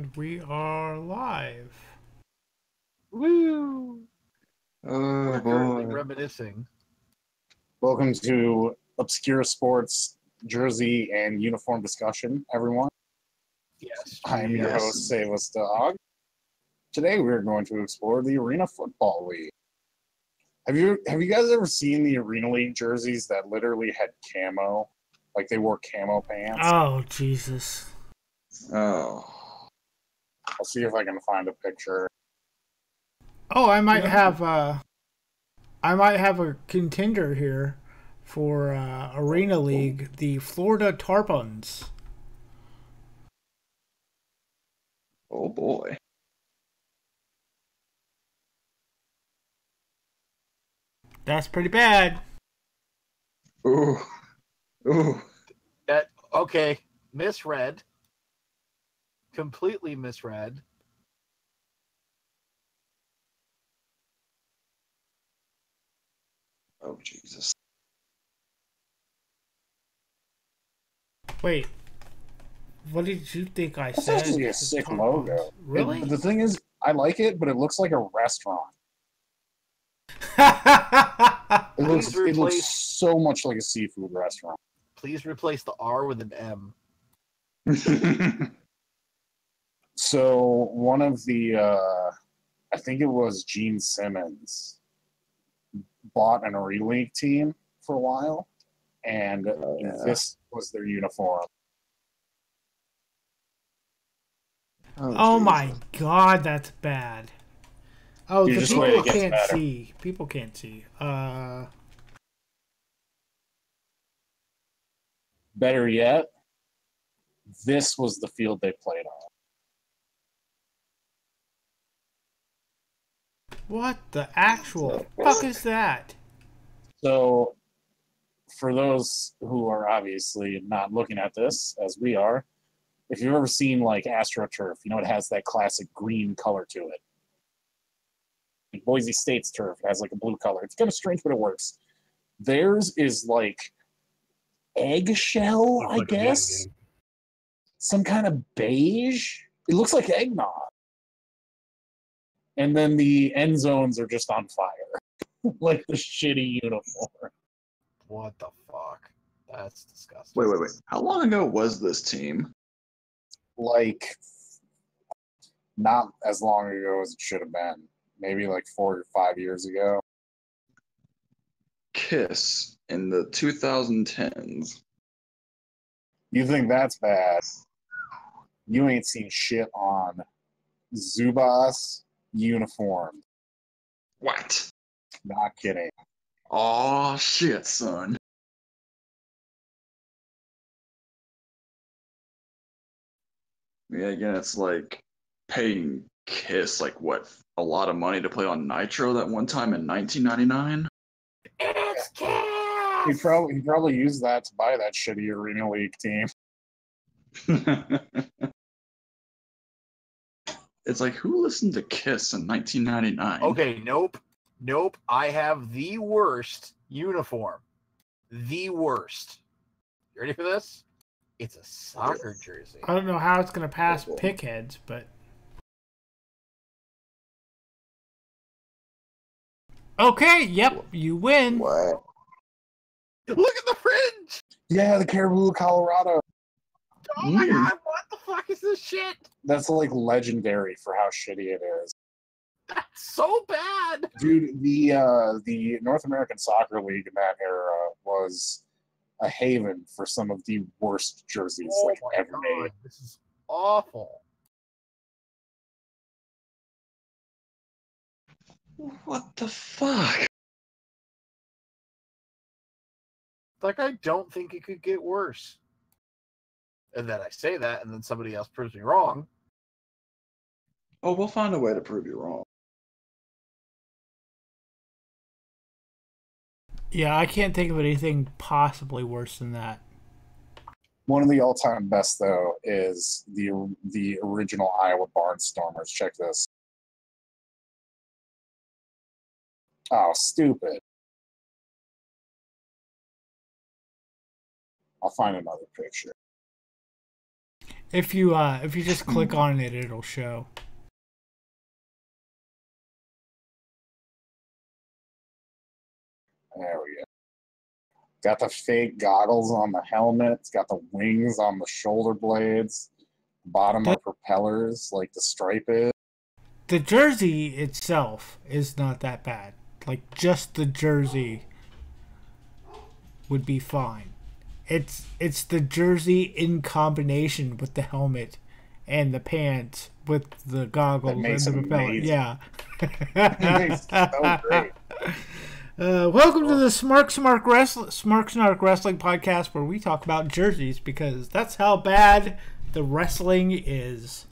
And we are live. Woo! Oh We're currently boy. reminiscing. Welcome to Obscure Sports Jersey and Uniform Discussion, everyone. Yes. I am your Yes. host, Save Us Dog. Today we're going to explore the Arena Football League. Have you guys ever seen the Arena League jerseys that literally had camo? Like they wore camo pants? Oh, Jesus. Oh. I'll see if I can find a picture. Oh, I might Yeah. have a contender here for Arena League, the Florida Tarpons. Oh boy. That's pretty bad. Ooh. Ooh. Okay, misread. Completely misread. Oh Jesus. Wait, what did you think I That's said? actually a The sick Tarpons. logo. Really? The thing is, I like it, but it looks like a restaurant. It looks replace- so much like a seafood restaurant. Please replace the R with an M. So one of the, I think it was Gene Simmons, bought an Arena League team for a while, and Yeah. this was their uniform. Oh Jesus. my God, that's bad. Oh, Dude, the just wait, people it gets can't better. see. People can't see. Better yet, this was the field they played on. What the actual fuck is that? So for those who are obviously not looking at this as we are, if you've ever seen like AstroTurf, you know it has that classic green color to it. Like Boise State's turf has like a blue color. It's kind of strange, but it works. Theirs is like eggshell, I guess. Some kind of beige. It looks like eggnog. And then the end zones are just on fire. Like the shitty uniform. What the fuck? That's disgusting. Wait. How long ago was this team? Like, not as long ago as it should have been. Maybe like 4 or 5 years ago. Kiss in the 2010s. You think that's bad? You ain't seen shit on Zubas uniform. What? Not kidding. Oh shit, son. Yeah, again, it's like paying Kiss like what, a lot of money to play on Nitro that one time in 1999. It's He Kiss! probably used that to buy that shitty Arena League team. It's like, who listened to Kiss in 1999? Okay, nope. I have the worst uniform. The worst. You ready for this? It's a soccer jersey. I don't know how it's gonna pass Oh, boy. Pickheads, but okay. Yep, you win. What? Look at the fringe! Yeah, the Caribou, Colorado. Oh my god, what the fuck is this shit? That's like legendary for how shitty it is. That's so bad! Dude, the North American Soccer League in that era was a haven for some of the worst jerseys Oh like my ever god, made. this is awful. What the fuck? Like, I don't think it could get worse. And then I say that, and then somebody else proves me wrong. Oh, we'll find a way to prove you wrong. Yeah, I can't think of anything possibly worse than that. One of the all-time best though is the original Iowa Barnstormers. Check this. Oh, stupid. I'll find another picture. If you just click on it, it'll show. There we go. Got the fake goggles on the helmet. It's got the wings on the shoulder blades. Bottom are propellers, like the stripe is. The jersey itself is not that bad. Like, just the jersey would be fine. It's the jersey in combination with the helmet and the pants with the goggles That makes and the it propeller. amazing. Yeah. It makes it so great. Welcome to the SmarkSnark Wrestling Podcast, where we talk about jerseys because that's how bad the wrestling is.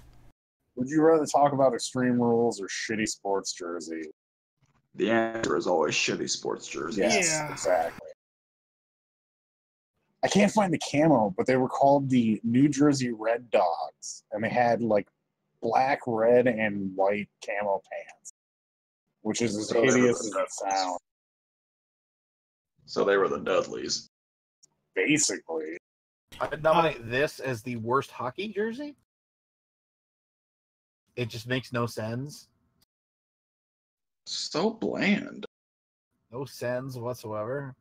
Would you rather talk about Extreme Rules or shitty sports jersey? The answer is always shitty sports jerseys. Yes, Yeah. exactly. I can't find the camo, but they were called the New Jersey Red Dogs, and they had like black, red, and white camo pants, which is as So they were hideous the as it Dudleys. sounds. So they were the Dudleys. Basically, I'd nominate this as the worst hockey jersey. It just makes no sense. So bland. No sense whatsoever.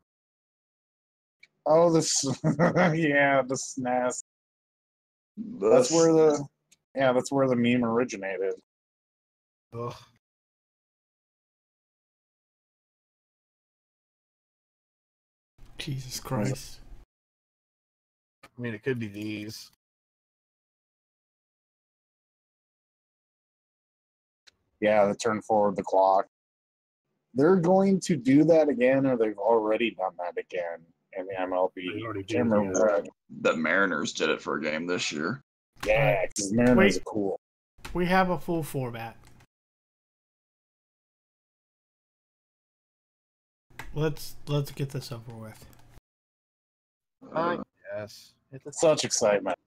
oh, this, yeah, the SNES. That's where the meme originated. Ugh. Jesus Christ. I mean, it could be these. Yeah, they turn forward the clock. They're going to do that again, or they've already done that again in the MLB. They already Can't did, remember yeah. what. The Mariners did it for a game this year. Yeah, because Mariners Wait. are cool. We have a full format. Let's get this over with. Yes. It's Such excitement.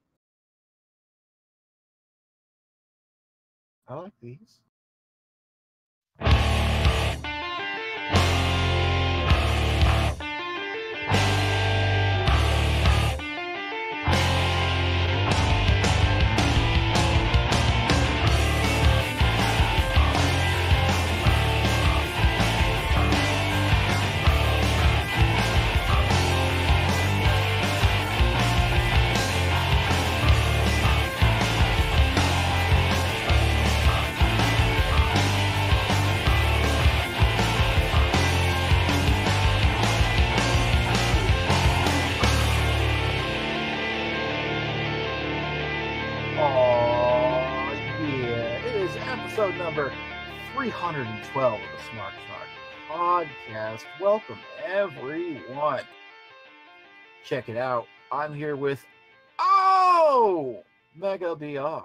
I like these. Oh, yeah. It is episode number 312 of the SmarkSnark podcast. Welcome, everyone. Check it out. I'm here with, Mega BR.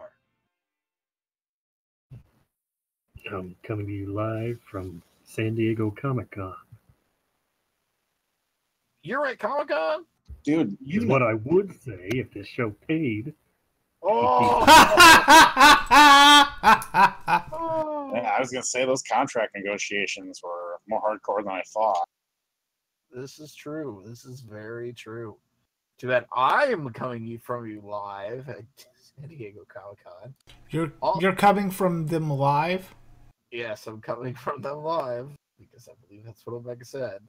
I'm coming to you live from San Diego Comic-Con. You're at Comic-Con? Dude, Is what I would say if this show paid. Oh! yeah, I was going to say those contract negotiations were more hardcore than I thought. This is true. This is very true. Too bad I am coming from you live at San Diego Comic-Con. You're coming from them live? Yes, I'm coming from them live because I believe that's what Omega said.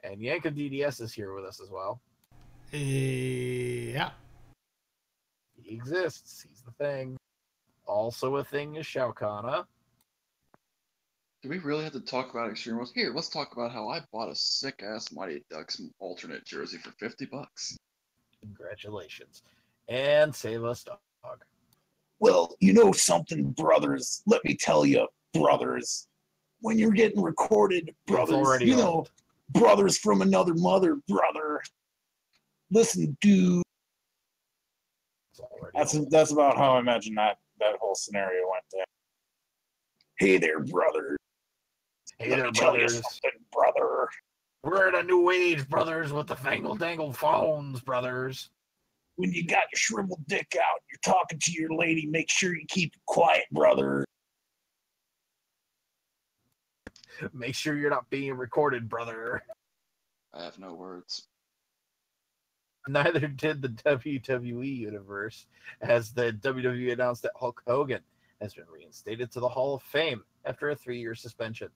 And Yank of DDS is here with us as well. Yeah. He exists. He's the thing. Also a thing is Shao Kahn. Do we really have to talk about Extreme Rules? Here, let's talk about how I bought a sick-ass Mighty Ducks alternate jersey for $50. Congratulations. And Save Us Dog. Well, you know something, brothers. Let me tell you, brothers. When you're getting recorded, brothers, already you know, old. brothers from another mother, brother. Listen, dude. It's already old. That's about how I imagine that whole scenario went down. Hey there, brother. Hey Let there, me tell you brothers. something, brother. We're at a new age, brothers, with the fangle-dangle phones, brothers. When you got your shriveled dick out, you're talking to your lady, make sure you keep it quiet, brother. Make sure you're not being recorded, brother. I have no words. Neither did the WWE Universe, as the WWE announced that Hulk Hogan has been reinstated to the Hall of Fame after a 3-year suspension.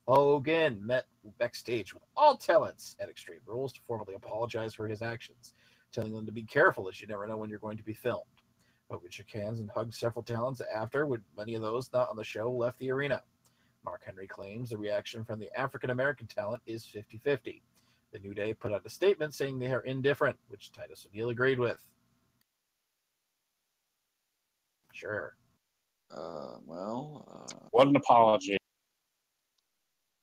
Hogan met backstage with all talents at Extreme Rules to formally apologize for his actions, telling them to be careful as you never know when you're going to be filmed. Hogan shook hands and hugged several talents after, with many of those not on the show left the arena. Mark Henry claims the reaction from the African-American talent is 50-50. The New Day put out a statement saying they are indifferent, which Titus O'Neil agreed with. Sure. What an apology.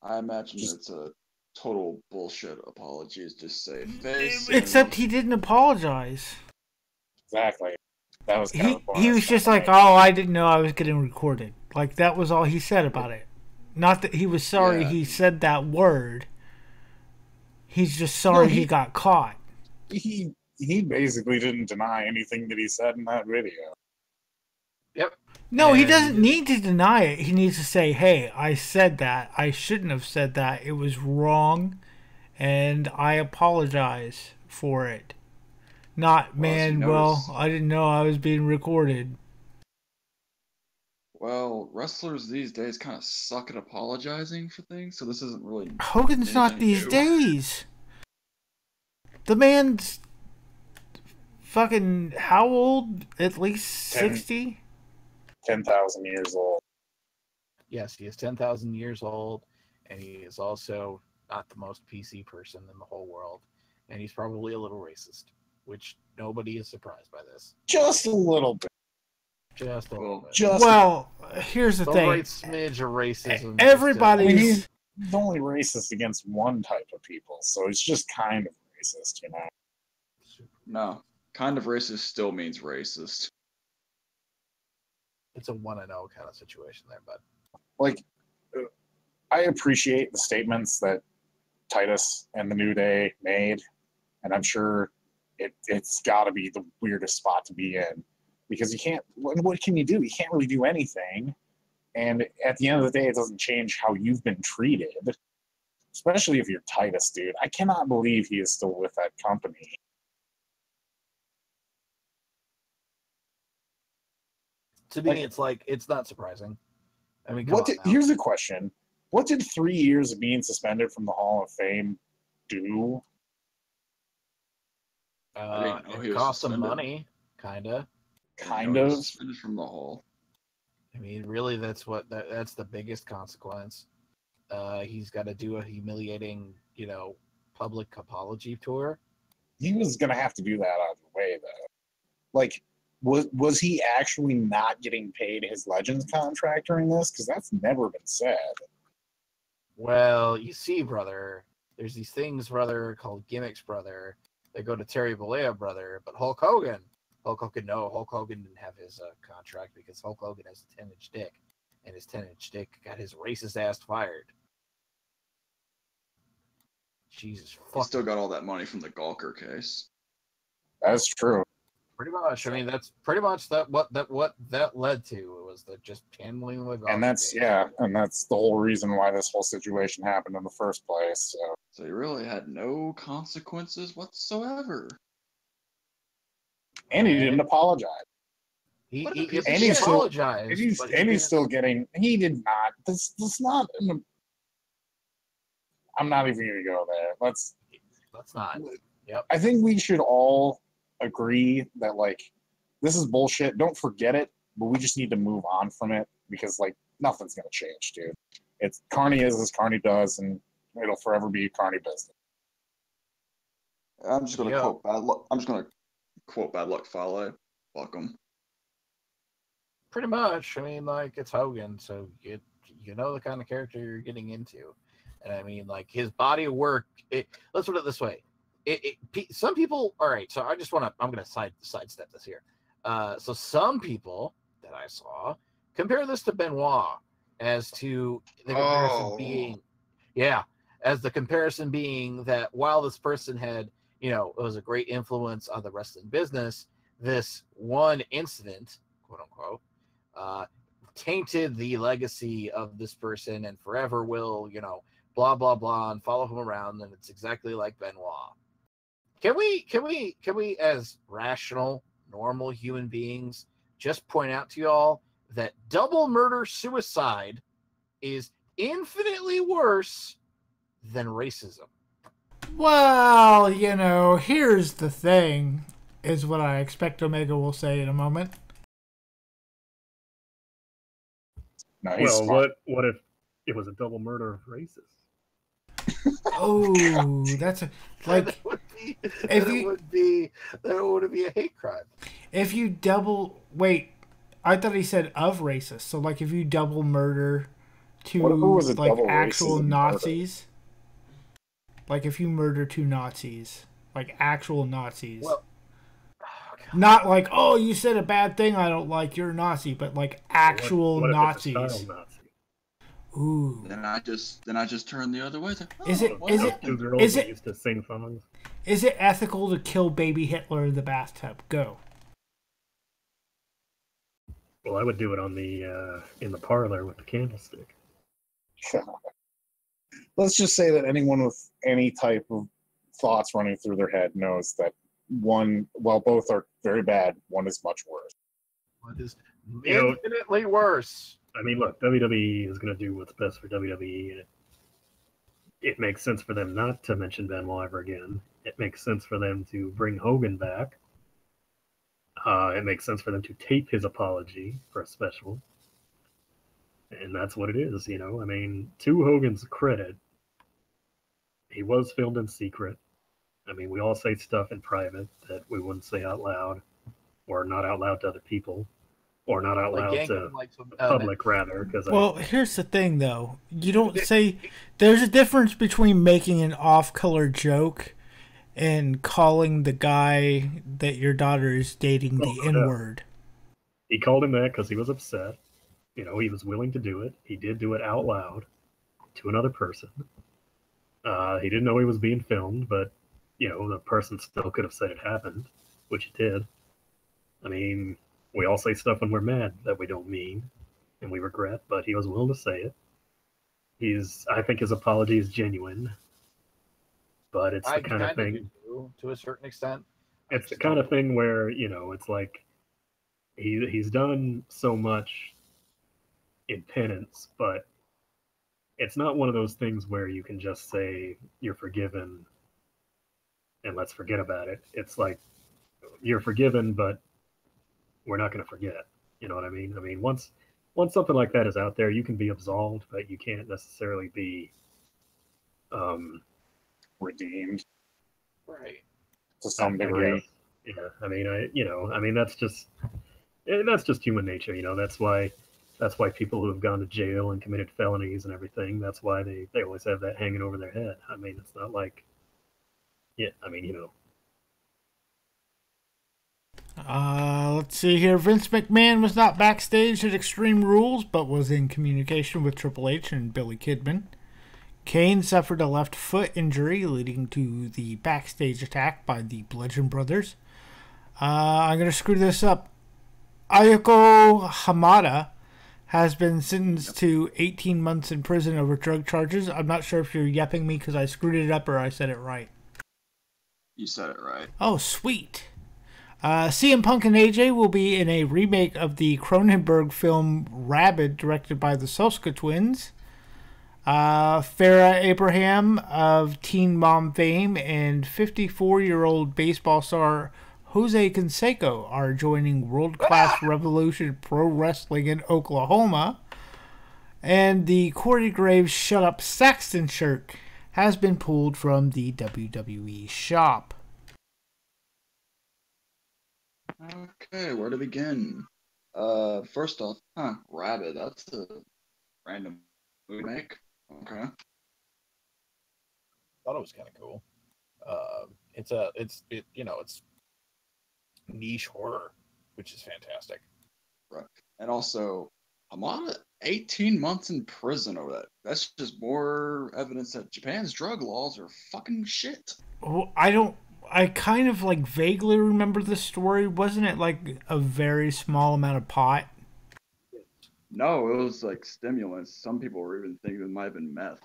I imagine it's a total bullshit apology. It's just save face. Except he didn't apologize. Exactly. That was kind of He was just like, "Oh, I didn't know I was getting recorded." Like that was all he said about it. Not that he was sorry he said that word. He's just sorry he got caught. He basically didn't deny anything that he said in that video. Yep. No, he doesn't need to deny it. He needs to say, "Hey, I said that. I shouldn't have said that. It was wrong, and I apologize for it." Not, man, I didn't know I was being recorded. Well, wrestlers these days kind of suck at apologizing for things, so this isn't really... Hogan's not these days. The man's fucking how old? At least 60? 10,000 years old. Yes, he is 10,000 years old, and he is also not the most PC person in the whole world, and he's probably a little racist, which nobody is surprised by this. Just a little bit. Just a little bit. Here's the thing. Right smidge of racism. He's only racist against one type of people, so it's just kind of racist, you know? No. Kind of racist still means racist. It's a 1-0 kind of situation there, bud. Like, I appreciate the statements that Titus and the New Day made, and I'm sure it's got to be the weirdest spot to be in, because you can't. What can you do? You can't really do anything, and at the end of the day, it doesn't change how you've been treated. Especially if you're Titus, dude. I cannot believe he is still with that company. To me, it's not surprising. I mean, here's a question: what did 3 years of being suspended from the Hall of Fame do? It cost some money, kinda. Kind of. Suspended from the Hall. I mean, really, that's the biggest consequence. He's got to do a humiliating, public apology tour. He was gonna have to do that out of the way, though. Like, was he actually not getting paid his Legends contract during this? Because that's never been said. Well, you see, brother, there's these things, brother, called gimmicks, brother. They go to Terry Bollea, brother, but Hulk Hogan didn't have his contract because Hulk Hogan has a 10-inch dick, and his 10-inch dick got his racist ass fired. Jesus fuck. He still got all that money from the Gawker case. That's true. Pretty much. I mean, that's pretty much what that led to. It was just handling the Gawker and that's case. and that's the whole reason why this whole situation happened in the first place. So he really had no consequences whatsoever. And he didn't apologize. He apologized. He's still getting. He did not. This not. I'm not even going to go there. Let's not. Yep. I think we should all agree that this is bullshit. Don't forget it, but we just need to move on from it because nothing's going to change, dude. It's Carney is as Carney does, and it'll forever be Carney business. I'm just going to quote Bad Luck. I'm just going to quote Bad Luck Fale. Fuck him. Pretty much. I mean, it's Hogan, so you know the kind of character you're getting into. And I mean, his body of work. Let's put it this way: some people. All right, so I'm going to sidestep this here. So some people that I saw compare this to Benoit as to the comparison being that while this person had, it was a great influence on the wrestling business, this one incident, quote unquote, tainted the legacy of this person and forever will, blah, blah, blah, and follow him around. And it's exactly like Benoit. Can we as rational, normal human beings just point out to y'all that double murder suicide is infinitely worse than racism? Well, here's the thing, is what I expect Omega will say in a moment. No, he's Well, smart. what if it was a double murder of races? Oh, that's That like would be if you that would be a hate crime. if you double wait, I thought he said of racist. So like if you double murder What if it two was a like double actual racism murder? Nazis, like if you murder two Nazis, like actual Nazis. Well, oh, God. Not like, oh, you said a bad thing I don't like, you're a Nazi, but like actual What if it's a Nazis. child Nazi? Ooh. Then I just turn the other way. Is it What is Those it two happened? girls is that it used to sing songs. is it ethical to kill baby Hitler in the bathtub? Go. Well, I would do it on the in the parlor with the candlestick. Let's just say that anyone with any type of thoughts running through their head knows that one, while both are very bad, one is much worse. What is You know- infinitely worse? I mean, look, WWE is going to do what's best for WWE, and it makes sense for them not to mention Benoit ever again. It makes sense for them to bring Hogan back. It makes sense for them to tape his apology for a special. And that's what it is, I mean, to Hogan's credit, he was filmed in secret. I mean, we all say stuff in private that we wouldn't say out loud, or not out loud to other people, or not out Like loud yanking to like some the public, rather. Because Well, here's the thing, though. You don't say there's a difference between making an off-color joke and calling the guy that your daughter is dating the Oh, no. N-word. he called him that because he was upset. He was willing to do it. He did do it out loud to another person. He didn't know he was being filmed, but the person still could have said it happened, which it did. I mean, we all say stuff when we're mad that we don't mean and we regret, but he was willing to say it. I think his apology is genuine, but it's the kind of thing. To a certain extent. It's the kind of thing where it's like he's done so much in penance, but it's not one of those things where you can just say you're forgiven and let's forget about it. It's like you're forgiven, but we're not going to forget. You know what I mean? I mean, once something like that is out there, you can be absolved, but you can't necessarily be Redeemed Right. to some I degree. guess. Yeah, I mean, that's just human nature. That's why people who have gone to jail and committed felonies and everything. That's why they always have that hanging over their head. I mean, it's not like, yeah. I mean, Let's see here. Vince McMahon was not backstage at Extreme Rules, but was in communication with Triple H and Billy Kidman. Kane suffered a left foot injury, leading to the backstage attack by the Bludgeon Brothers. I'm going to screw this up. Ayako Hamada has been sentenced to 18 months in prison over drug charges. I'm not sure if you're yepping me because I screwed it up or I said it right. You said it right. Oh, sweet. CM Punk and AJ will be in a remake of the Cronenberg film Rabid, directed by the Soska twins. Farrah Abraham of Teen Mom fame and 54-year-old baseball star Jose Canseco are joining World Class Revolution Pro Wrestling in Oklahoma. And the Corey Graves Shut Up Saxton shirt has been pulled from the WWE shop. Okay, where to begin? First off, Rabbit. That's a random remake. Okay. Thought it was kind of cool. It's niche horror, which is fantastic. Right. And also, Hamada, 18 months in prison over that. That's just more evidence that Japan's drug laws are fucking shit. Oh, I kind of like vaguely remember the story. Wasn't it like a very small amount of pot? No, it was like stimulants. Some people were even thinking it might have been meth.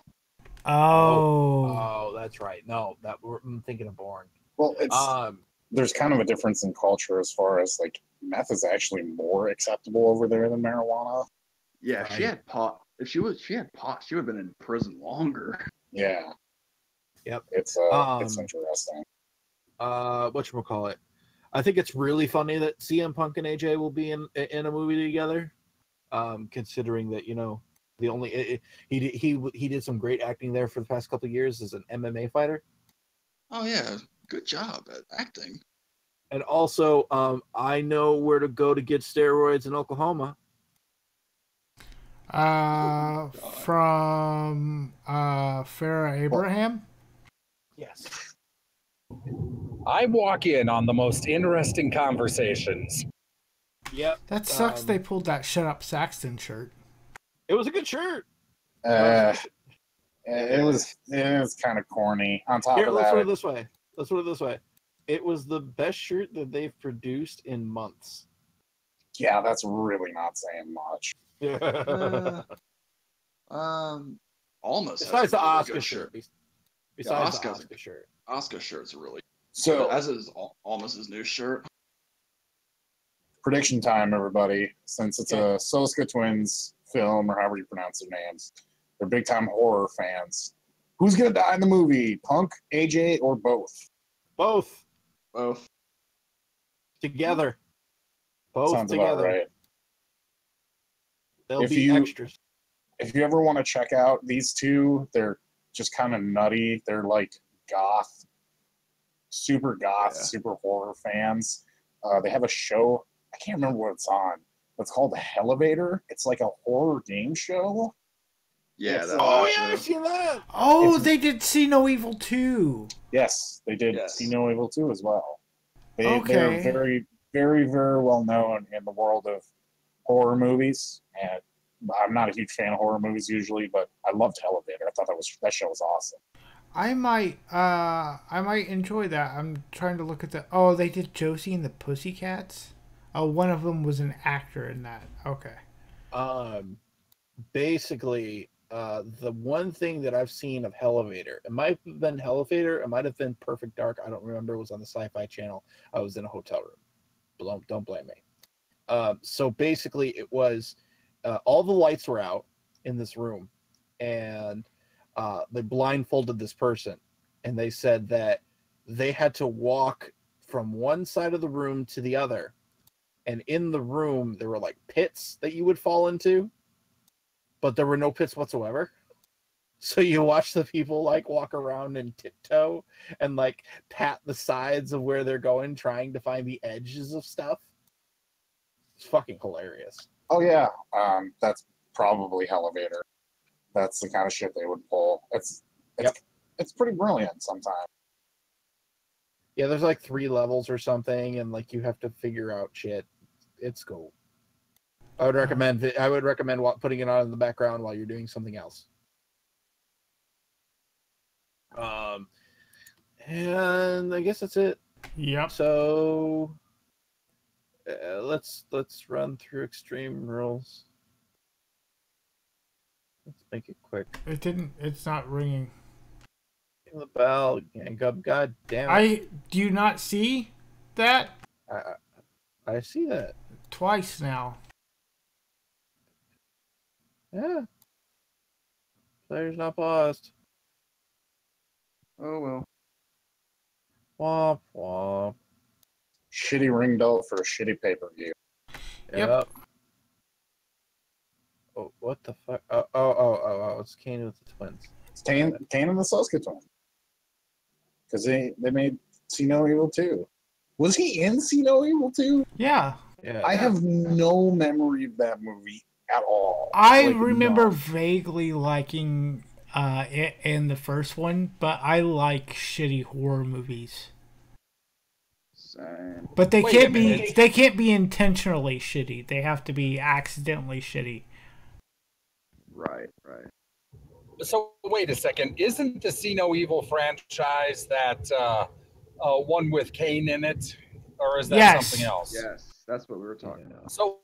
Oh. Oh, that's right. No, I'm thinking of Bourne. Well, it's Um, there's kind of a difference in culture as far as like meth is actually more acceptable over there than marijuana. Yeah, if she Right. had pot. If she had pot, she would have been in prison longer. Yeah. Yep. It's Um, interesting. Whatchamacallit? I think it's really funny that CM Punk and AJ will be in a movie together. Considering that the only he did some great acting there for the past couple of years as an MMA fighter, Oh yeah, good job at acting. and also I know where to go to get steroids in Oklahoma. Uh, from Farrah Abraham. Yes. I walk in on the most interesting conversations. Yep. That sucks. They pulled that "Shut Up, Saxton" shirt. It was a good shirt. It was kind of corny. On top Here, of let's that, put it this way. It was the best shirt that they've produced in months. yeah, that's really not saying much. Almost. Besides the really Oscar good shirt. Yeah, Besides the Oscar's Oscar shirt. Oscar shirt's really. So, as is almost his new shirt. prediction time, everybody. Since it's a Soska Twins film, or however you pronounce their names, they're big time horror fans. Who's gonna die in the movie? Punk, AJ, or both? Both Both. together. Both Sounds together. about right. They'll If be you- extras. If you ever want to check out these two, they're just kind of nutty. They're like goth, super goth, Yeah. super horror fans. They have a show. I can't remember what it's on. It's called The Elevator. It's like a horror game show. Yeah. It's, That Oh was, yeah, I've seen that. Oh, It's- they did "See No Evil" too. Yes, they did Yes. See No Evil 2 as well. They're Okay. very, very, very well known in the world of horror movies. And I'm not a huge fan of horror movies usually, but I loved Elevator. I thought that show was awesome. I might enjoy that. I'm trying to look at the. Oh, they did Josie and the Pussycats. Oh, one of them was an actor in that. Okay. Basically, the one thing that I've seen of Elevator, it might have been Elevator, it might have been Perfect Dark. I don't remember. It was on the Sci-Fi Channel. I was in a hotel room. Don't blame me. So basically, it was all the lights were out in this room, and they blindfolded this person, and they said that they had to walk from one side of the room to the other, and in the room there were like pits that you would fall into, but there were no pits whatsoever. So you watch the people like walk around and tiptoe and like pat the sides of where they're going, trying to find the edges of stuff. It's fucking hilarious. Oh yeah, that's probably Elevator. That's the kind of shit they would pull. It's pretty brilliant sometimes. Yeah, there's like 3 levels or something, and like you have to figure out shit. It's cool. I would recommend putting it on in the background while you're doing something else. And I guess that's it. Yep. So let's run through Extreme Rules. Let's make it quick. It's not ringing. Ring the bell. God damn it. Do you not see that? I see that. Twice now. Yeah. Player's not paused. Oh well. Womp womp. Shitty ring bell for a shitty pay-per-view. Yep. Oh, what the fuck? Oh, it's Kane with the twins. It's Kane and the Soska Twins. Because they made See No Evil 2. Was he in See No Evil 2? Yeah. Yeah. I have no memory of that movie at all. I Like, remember none. vaguely liking it in the first one, but I like shitty horror movies. Same. But they Wait can't a be minute. they can't be intentionally shitty. They have to be accidentally shitty. Right. So wait a second. Isn't the See No Evil franchise that one with Kane in it, or is that Yes. something else? Yes, that's what we were talking about. So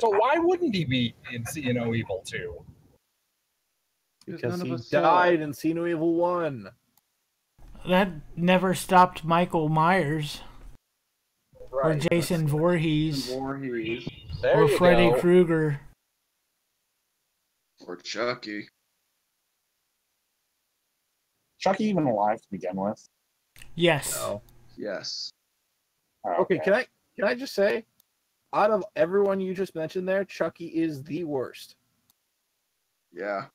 why wouldn't he be in See No Evil 2? Because none of he us saw died it. in See No Evil 1. that never stopped Michael Myers or Right. Jason Voorhees Voorhees There or you Freddy go. Krueger. or Chucky. Chucky even alive to begin with? Yes. No. Yes. Oh, Okay, can I just say, out of everyone you just mentioned there, Chucky is the worst. Yeah.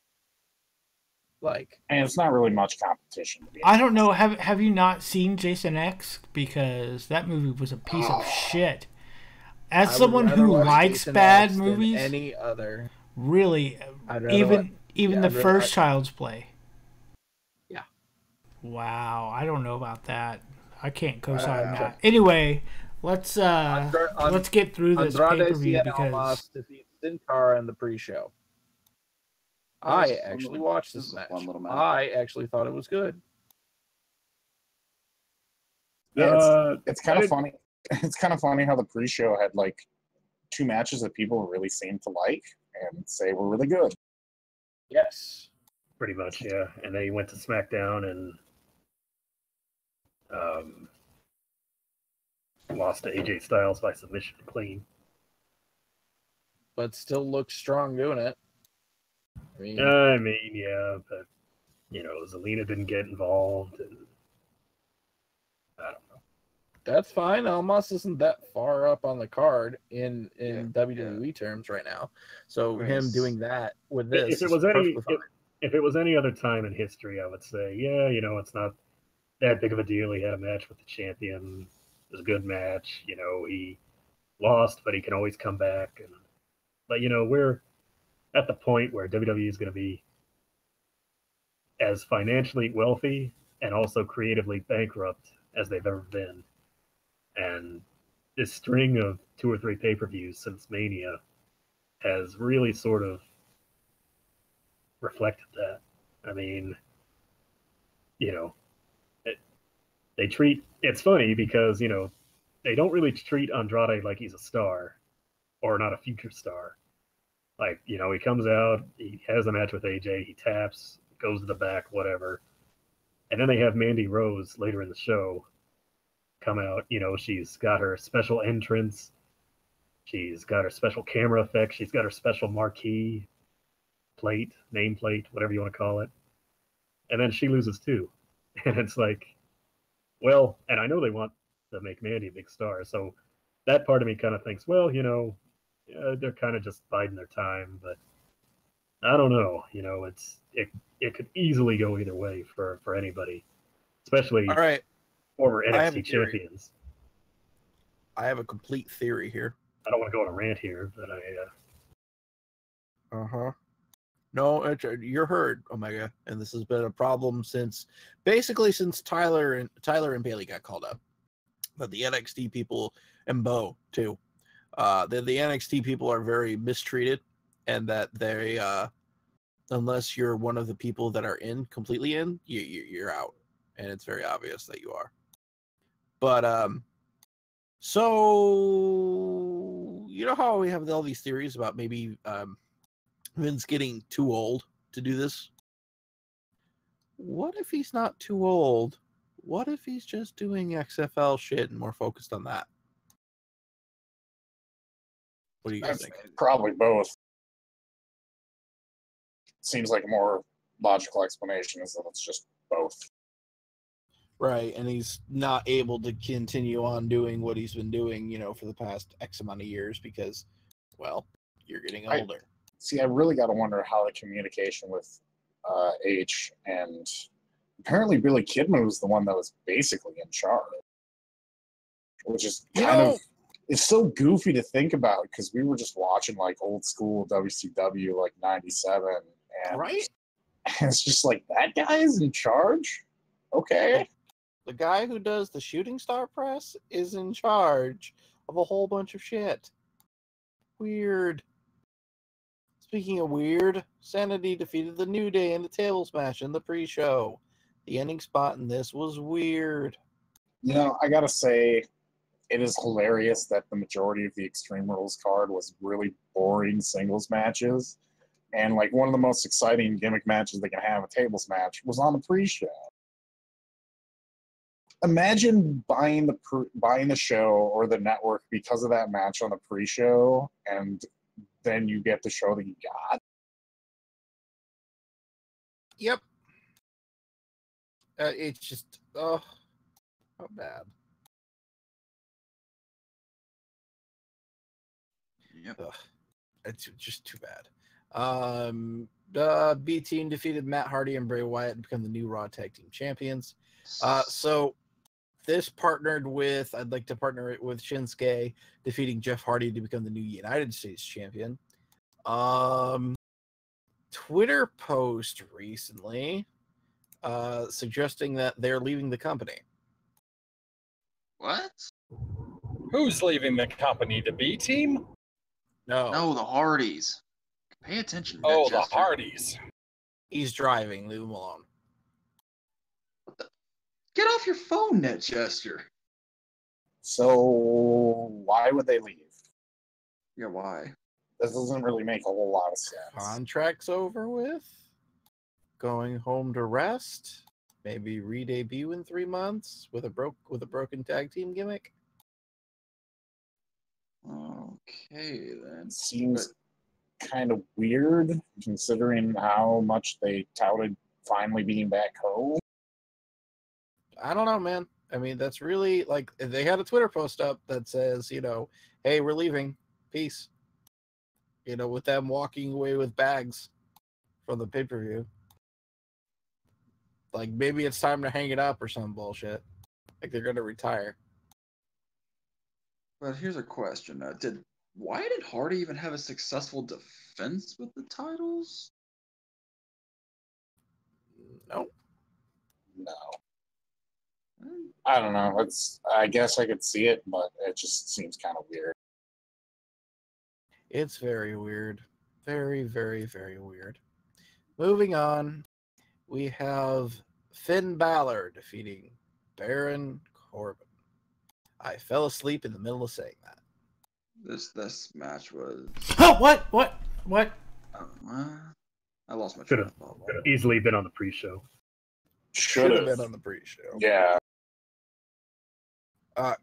Like, And it's not really much competition, to be I don't honest. know. Have you not seen Jason X? Because that movie was a piece of shit. As I would someone rather who watch likes Jason bad X than movies, any other. really, I'd rather wa- even yeah, the I'd rather- first Child's Play. Yeah. Wow, I don't know about that. I can't co-sign Wow. that. Anyway, let's Andra- let's get through this Andrade pay-per-view Cien because Almas defeats Sin Cara in the pre-show. I actually watched this is a match. fun little match. I actually thought it was good. Yeah, it's kind I of didn't- funny. It's kind of funny how the pre-show had like 2 matches that people really seemed to like and say were really good. Yes. Pretty much, yeah. And they went to SmackDown and lost to AJ Styles by submission clean. But still looks strong doing it. I mean, yeah, but Zelina didn't get involved, and I don't know. That's fine. Almas isn't that far up on the card in Yeah, WWE terms right now. So Right. him doing that with this If it is was any perfectly fine. if it was any other time in history, I would say, yeah, it's not that big of a deal. He had a match with the champion. It was a good match. He lost, but he can always come back. But we're at the point where WWE is going to be as financially wealthy and also creatively bankrupt as they've ever been. And this string of 2 or 3 pay-per-views since Mania has really sort of reflected that. I mean, they treat it's funny because they don't really treat Andrade like he's a star or not a future star. Like, he comes out, he has a match with AJ, he taps, goes to the back, whatever. And then they have Mandy Rose later in the show come out. She's got her special entrance, she's got her special camera effect, she's got her special marquee plate, nameplate, whatever you want to call it. And then she loses too. And it's like, well, and I know they want to make Mandy a big star, so that part of me kind of thinks, well, they're kind of just biding their time, but I don't know. It could easily go either way for anybody, especially All right. former I have a NXT theory. champions. I have a complete theory here. I don't want to go on a rant here, but No, you're heard, Omega, and this has been a problem since Tyler and Bailey got called up. But the NXT people and Bo too, the NXT people are very mistreated, and that they unless you're one of the people that are completely in, you're out, and it's very obvious that you are. But so how we have all these theories about maybe Vince getting too old to do this? What if he's not too old? What if he's just doing XFL shit and more focused on that? What do you guys think? Probably both. Seems like a more logical explanation is that it's just both. Right, and he's not able to continue on doing what he's been doing, for the past X amount of years because, well, you're getting older. I really got to wonder how the communication with H and apparently Billy Kidman was the one that was basically in charge, which is it's so goofy to think about because we were just watching like old school WCW like '97, and right? It's just like that guy is in charge. Okay, the guy who does the shooting star press is in charge of a whole bunch of shit. Weird. Speaking of weird, Sanity defeated the New Day in the table smash in the pre-show. The ending spot in this was weird. I gotta say, it is hilarious that the majority of the Extreme Rules card was really boring singles matches. And like one of the most exciting gimmick matches they can have, a tables match, was on the pre-show. Imagine buying the show or the network because of that match on the pre-show, and then you get the show that you got. Yep. It's just, oh, how bad. Yep. Ugh. It's just too bad. B Team defeated Matt Hardy and Bray Wyatt to become the new Raw Tag Team Champions. So this partnered with, I'd like to partner it with Shinsuke, defeating Jeff Hardy to become the new United States Champion. Twitter post recently suggesting that they're leaving the company. What? Who's leaving the company? The B team? No, the Hardys. Pay attention. Oh, Jester. the Hardys. He's driving. Leave him alone. Get off your phone, Net Jester. So why would they leave? Yeah, why? This doesn't really make a whole lot of sense. Contract's over with. Going home to rest. Maybe re-debut in 3 months with a broken tag team gimmick. Okay, then. Seems kind of weird considering how much they touted finally being back home. I don't know, man. I mean, that's really like they had a Twitter post up that says, hey, we're leaving. Peace. With them walking away with bags from the pay-per-view. Like maybe it's time to hang it up or some bullshit. Like they're gonna retire. But here's a question: why did Hardy even have a successful defense with the titles? No. I don't know. I guess I could see it, but it just seems kind of weird. It's very weird. Very, very, very weird. Moving on, we have Finn Balor defeating Baron Corbin. I fell asleep in the middle of saying that. This match was. Oh, what? I lost my Could train have of thought. easily been on the pre-show. Should have been on the pre-show. Yeah.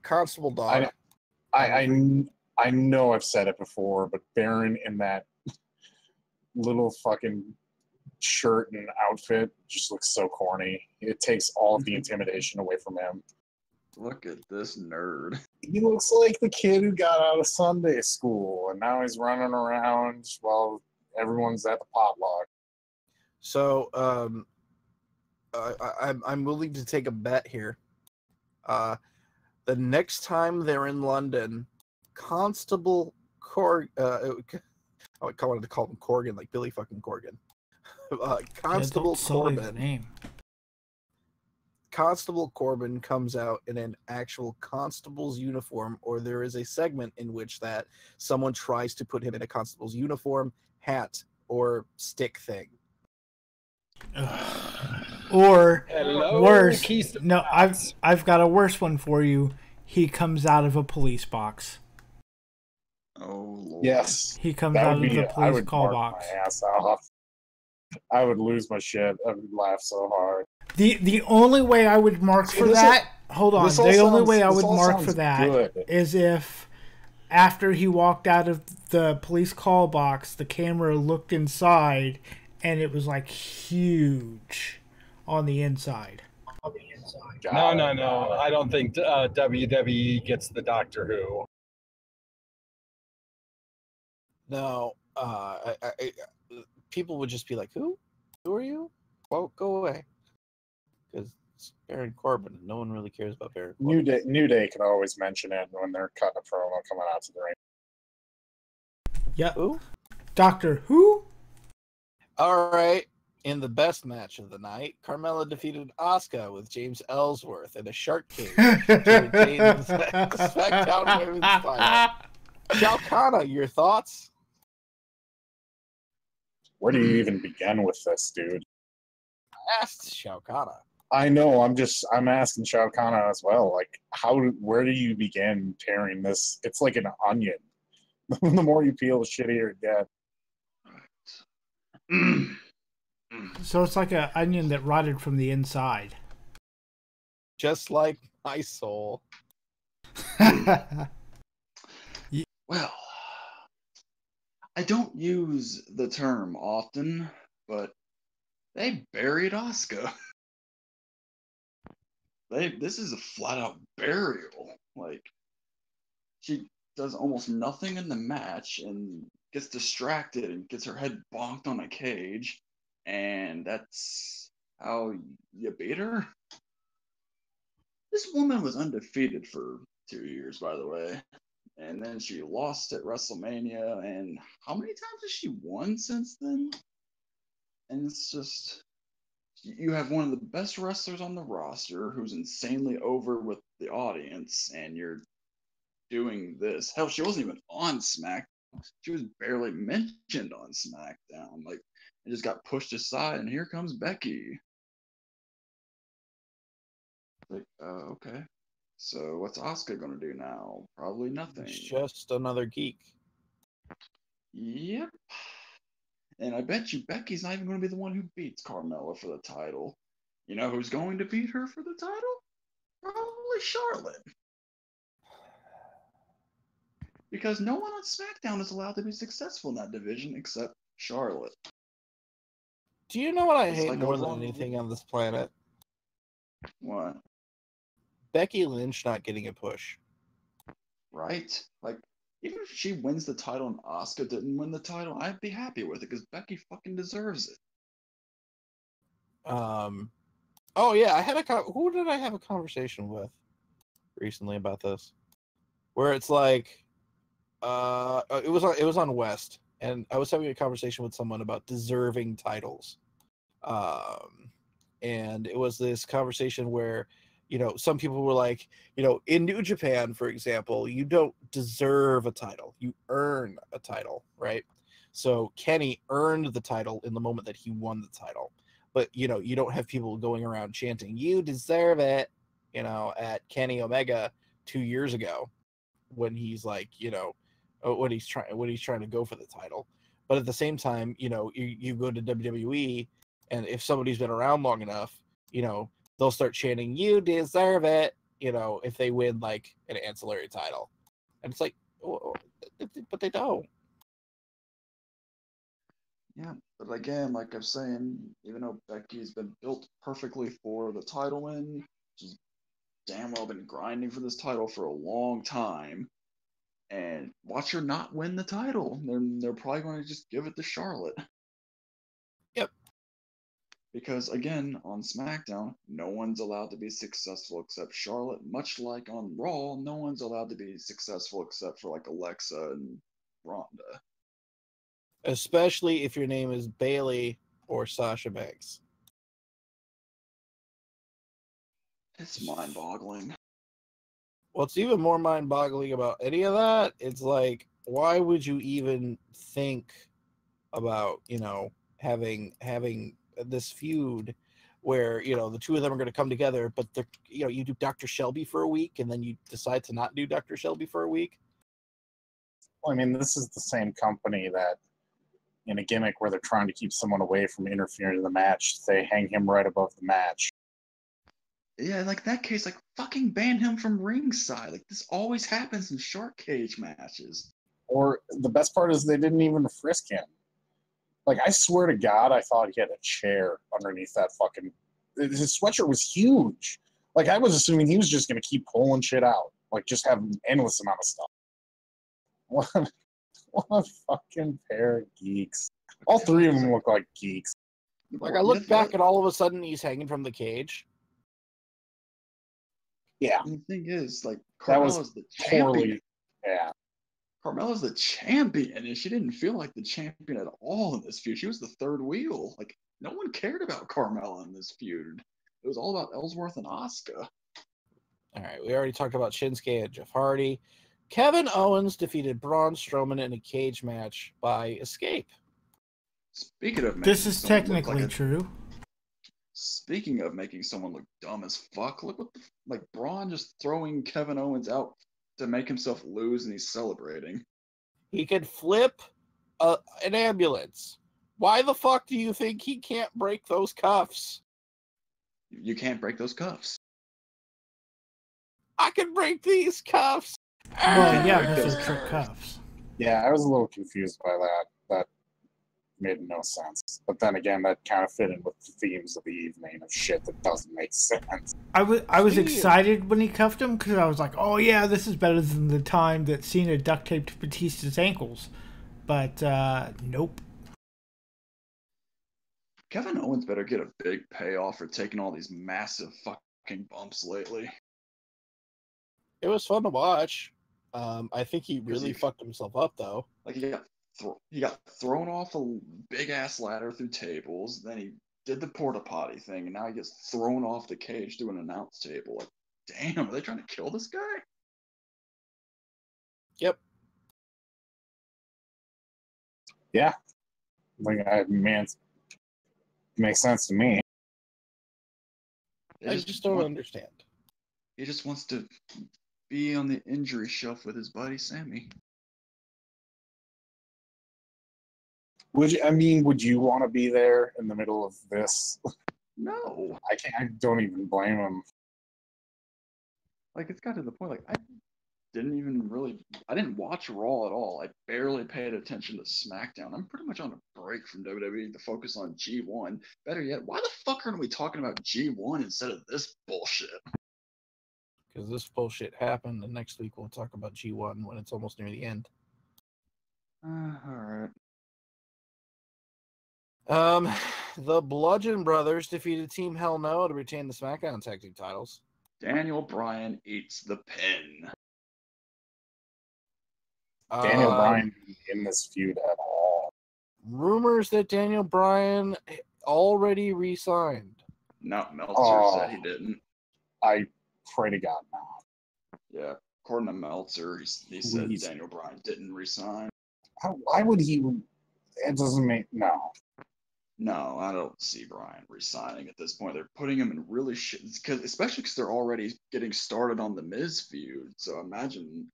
Constable Dog. I know I've said it before, but Baron in that little fucking shirt and outfit just looks so corny. It takes all of the intimidation away from him. Look at this nerd. He looks like the kid who got out of Sunday school, and now he's running around while everyone's at the potluck. So, I'm willing to take a bet here. The next time they're in London, Constable I wanted to call him Corgan, like Billy fucking Corgan. Constable Corbin. Name. Constable Corbin comes out in an actual constable's uniform, or there is a segment in which that someone tries to put him in a constable's uniform, hat, or stick thing. Or Hello, worse. Keys to No, Bats. I've got a worse one for you. He comes out of a police box. Oh Lord. Yes. He comes That out would of be the I police would call bark box. my ass off. I would lose my shit. I would laugh so hard. The only way I would mark for that. Hold on. The only way I would mark for that is if after he walked out of the police call box, the camera looked inside and it was like huge on the inside. No. I don't think WWE gets the Doctor Who. No, people would just be like, "Who? Who are you?" Well, go away, because it's Baron Corbin, and no one really cares about Baron Corbin. New Day can always mention it when they're cutting a promo coming out to the ring. Yep. Who? Doctor Who? All right. In the best match of the night, Carmella defeated Asuka with James Ellsworth in a shark cage to retain the SmackDown Women's title. Shao Kahn, your thoughts? Where do you even begin with this, dude? I asked Shao Kahn. I know. I'm asking Shao Kahn as well. Like, where do you begin tearing this? It's like an onion. The more you peel, the shittier it gets. So it's like an onion that rotted from the inside. Just like my soul. Well, I don't use the term often, but they buried Asuka. This is a flat out burial. Like, she does almost nothing in the match and gets distracted and gets her head bonked on a cage, and that's how you beat her. This woman was undefeated for 2 years, by the way, and then she lost at WrestleMania. And how many times has she won since then? And it's just, you have one of the best wrestlers on the roster who's insanely over with the audience, and you're doing this. Hell, she wasn't even on SmackDown. She was barely mentioned on SmackDown. Like, it just got pushed aside, and here comes Becky. Like, okay. So what's Asuka gonna do now? Probably nothing. She's just another geek. Yep. And I bet you Becky's not even going to be the one who beats Carmella for the title. You know who's going to beat her for the title? Probably Charlotte. Because no one on SmackDown is allowed to be successful in that division except Charlotte. Do you know what I It's hate like more a than long- anything on this planet? What? Becky Lynch not getting a push. Right? Like, even if she wins the title and Asuka didn't win the title, I'd be happy with it because Becky fucking deserves it. Oh yeah, I had who did I have a conversation with recently about this? Where it's like, it was on West, and I was having a conversation with someone about deserving titles. And it was this conversation where, some people were like, in New Japan, for example, you don't deserve a title, you earn a title, right? So Kenny earned the title in the moment that he won the title. But, you don't have people going around chanting, you deserve it, at Kenny Omega 2 years ago when he's like, when he's trying to go for the title. But at the same time, you go to WWE, and if somebody's been around long enough, they'll start chanting, you deserve it, if they win like an ancillary title. And it's like, but they don't. Yeah, but again, like I'm saying, even though Becky's been built perfectly for the title win, she's damn well been grinding for this title for a long time. And watch her not win the title. They're probably going to just give it to Charlotte. Yep. Because again, on SmackDown, no one's allowed to be successful except Charlotte. Much like on Raw, no one's allowed to be successful except for like Alexa and Ronda. Especially if your name is Bayley or Sasha Banks. It's mind-boggling. What's even more mind-boggling about any of that, it's like, why would you even think about, having this feud where, the two of them are going to come together, but you do Dr. Shelby for a week and then you decide to not do Dr. Shelby for a week? Well, I mean, this is the same company that, in a gimmick where they're trying to keep someone away from interfering in the match, they hang him right above the match. Yeah, like that case, like fucking ban him from ringside. Like this always happens in shark cage matches. Or the best part is they didn't even frisk him. Like, I swear to God, I thought he had a chair underneath that fucking... His sweatshirt was huge. Like, I was assuming he was just going to keep pulling shit out. Like, just have an endless amount of stuff. What a fucking pair of geeks. All three of them look like geeks. Like, I look back and all of a sudden he's hanging from the cage. Yeah. And the thing is, like, That was Carmella's the champion. Poorly... Yeah. Carmella's the champion, and she didn't feel like the champion at all in this feud. She was the third wheel. Like, no one cared about Carmella in this feud. It was all about Ellsworth and Asuka. All right, we already talked about Shinsuke and Jeff Hardy. Kevin Owens defeated Braun Strowman in a cage match by escape. Speaking of This is technically true. Speaking of making someone look dumb as fuck, look what like Braun just throwing Kevin Owens out to make himself lose, and he's celebrating. He could flip an ambulance. Why the fuck do you think he can't break those cuffs? You can't break those cuffs. I can break these cuffs. Well, yeah, Break because those they're trick cuffs. cuffs. Yeah, I was a little confused by that. That made no sense. But then again, that kind of fit in with the themes of the evening of shit that doesn't make sense. I was Speaking of- excited when he cuffed him because I was like, oh yeah, this is better than the time that Cena duct taped Batista's ankles. But nope. Kevin Owens better get a big payoff for taking all these massive fucking bumps lately. It was fun to watch. I think he really he- fucked himself up though. Like he got thrown off a big ass ladder through tables. Then he did the porta potty thing, and now he gets thrown off the cage through an announce table. Like, damn, are they trying to kill this guy? Yep. Yeah. Like, man, makes sense to me. They I just don't want- understand. He just wants to be on the injury shelf with his buddy Sammy. Would you want to be there in the middle of this? No, I don't even blame him. like it's got to the point. Like I didn't watch Raw at all. I barely paid attention to SmackDown. I'm pretty much on a break from WWE to focus on G1. Better yet, why the fuck aren't we talking about G1 instead of this bullshit? Because this bullshit happened, and next week we'll talk about G1 when it's almost near the end. All right. The Bludgeon Brothers defeated Team Hell No to retain the SmackDown Tag Team titles. Daniel Bryan eats the pin. Daniel Bryan in this feud at all. Rumors that Daniel Bryan already re-signed. No, Meltzer said he didn't. I pray to God not. Yeah, according to Meltzer, he said Please. Daniel Bryan didn't resign. Why would he? It doesn't make no. No, I don't see Bryan resigning at this point. They're putting him in really shit, especially because they're already getting started on the Miz feud. So imagine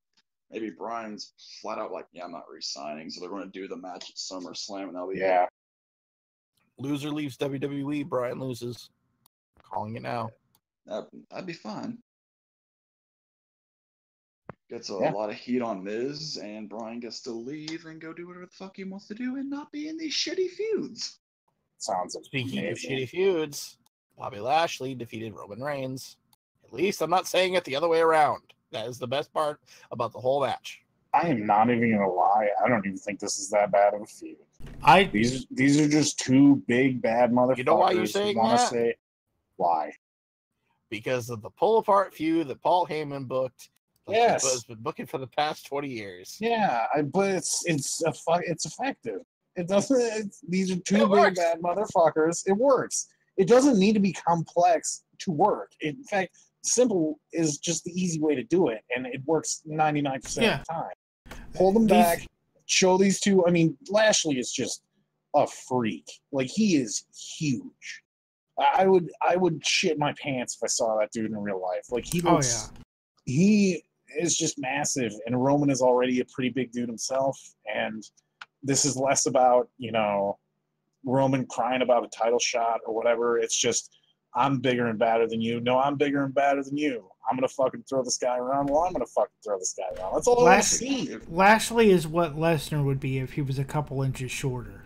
maybe Bryan's flat out like, yeah, I'm not resigning. So they're going to do the match at SummerSlam, and that'll be Yeah. Loser leaves WWE. Bryan loses. Calling it now. that'd be fine. Gets a Yeah. lot of heat on Miz, and Bryan gets to leave and go do whatever the fuck he wants to do and not be in these shitty feuds. Sounds Speaking of amazing. shitty feuds, Bobby Lashley defeated Roman Reigns. At least I'm not saying it the other way around. That is the best part about the whole match. I am not even gonna lie. I don't even think this is that bad of a feud. These are just two big bad motherfuckers. You know why you're saying who wanna that? Say why? Because of the pull apart feud that Paul Heyman booked. Yes. Has been booking for the past 20 years. Yeah, but it's effective. It doesn't. These are two It big works. bad motherfuckers. It works. It doesn't need to be complex to work. In fact, simple is just the easy way to do it, and it works 99% of the time. Hold them back. Show these two. I mean, Lashley is just a freak. Like, he is huge. I would shit my pants if I saw that dude in real life. Like, he looks. He is just massive, and Roman is already a pretty big dude himself, and this is less about, Roman crying about a title shot or whatever. It's just, I'm bigger and badder than you. No, I'm bigger and badder than you. I'm going to fucking throw this guy around. Well, I'm going to fucking throw this guy around. That's all I want to see. Lashley is what Lesnar would be if he was a couple inches shorter.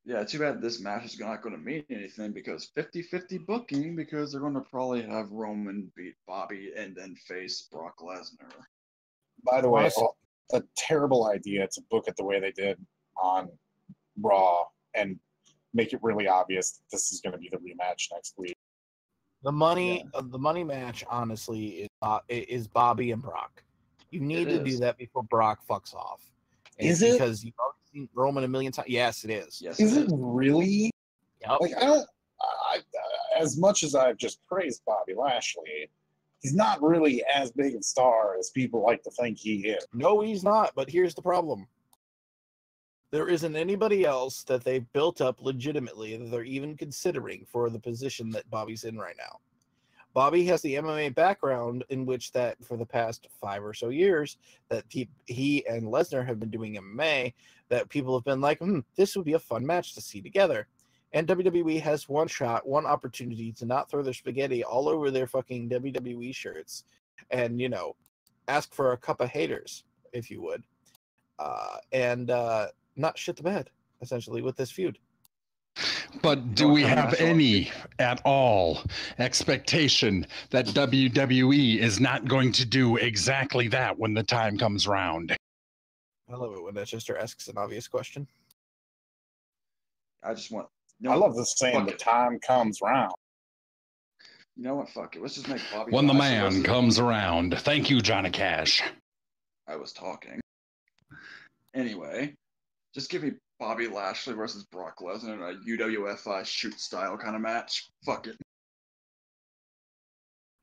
Yeah, too bad this match is not going to mean anything because 50-50 booking, because they're going to probably have Roman beat Bobby and then face Brock Lesnar. By the way, a terrible idea to book it the way they did on Raw and make it really obvious that this is going to be the rematch next week. The money match, honestly, is Bobby and Brock. You need to do that before Brock fucks off. And Is it? Because you've already seen Roman a million times. Yes, it is. Yes, Is it really? Yep. Like, as much as I've just praised Bobby Lashley, he's not really as big a star as people like to think he is. No, he's not. But here's the problem. There isn't anybody else that they've built up legitimately that they're even considering for the position that Bobby's in right now. Bobby has the MMA background in which that for the past 5 or so years that he and Lesnar have been doing MMA, that people have been like, this would be a fun match to see together. And WWE has one shot, one opportunity to not throw their spaghetti all over their fucking WWE shirts and, you know, ask for a cup of haters, if you would, and not shit the bed, essentially, with this feud. But do we have any at all expectation that WWE is not going to do exactly that when the time comes round? I love it when Chester asks an obvious question. I just want. I love this saying, the time comes round. You know what? Fuck it. Let's just make Bobby. When the man comes around. Thank you, Johnny Cash. I was talking. Anyway, just give me Bobby Lashley versus Brock Lesnar in a UWF shoot style kind of match. Fuck it.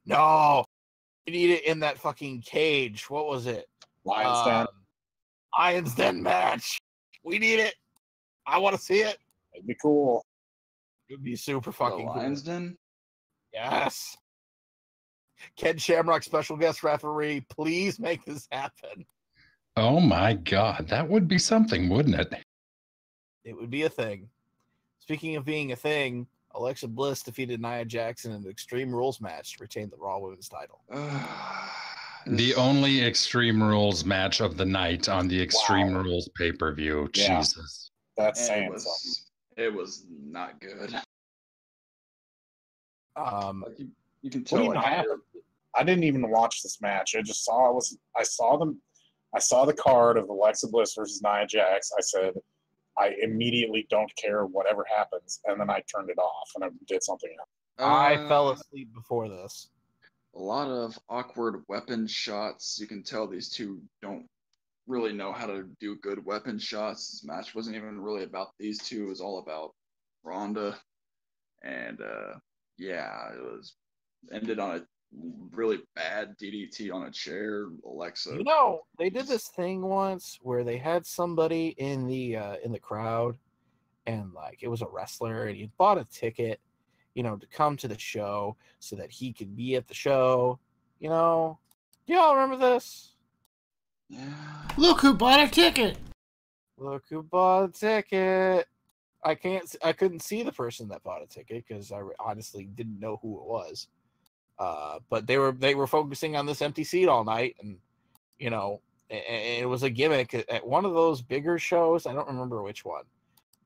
No, we need it in that fucking cage. What was it? Lions Den. Lions Den match. We need it. I want to see it. It'd be cool. It'd be super fucking cool. Lions Den? Yes. Ken Shamrock, special guest referee. Please make this happen. Oh my God, that would be something, wouldn't it? It would be a thing. Speaking of being a thing, Alexa Bliss defeated Nia Jax in an Extreme Rules match to retain the Raw Women's title. The only Extreme Rules match of the night on the Extreme Rules pay-per-view. Yeah. Jesus. That's saying something. It was not good. Like you can tell. I didn't even watch this match. I just saw I saw the card of Alexa Bliss versus Nia Jax. I said, I immediately don't care whatever happens, and then I turned it off and I did something else. I fell asleep before this. A lot of awkward weapon shots. You can tell these two don't really know how to do good weapon shots. This match wasn't even really about these two. It was all about Ronda. And yeah, it was ended on a really bad DDT on a chair. Alexa. You know, they did this thing once where they had somebody in the crowd, and like it was a wrestler, and he bought a ticket, you know, to come to the show so that he could be at the show. You know, do y'all remember this? Yeah. Look who bought a ticket. Look who bought a ticket. I couldn't see the person that bought a ticket because I honestly didn't know who it was. But they were focusing on this empty seat all night, and you know, it was a gimmick at one of those bigger shows. I don't remember which one,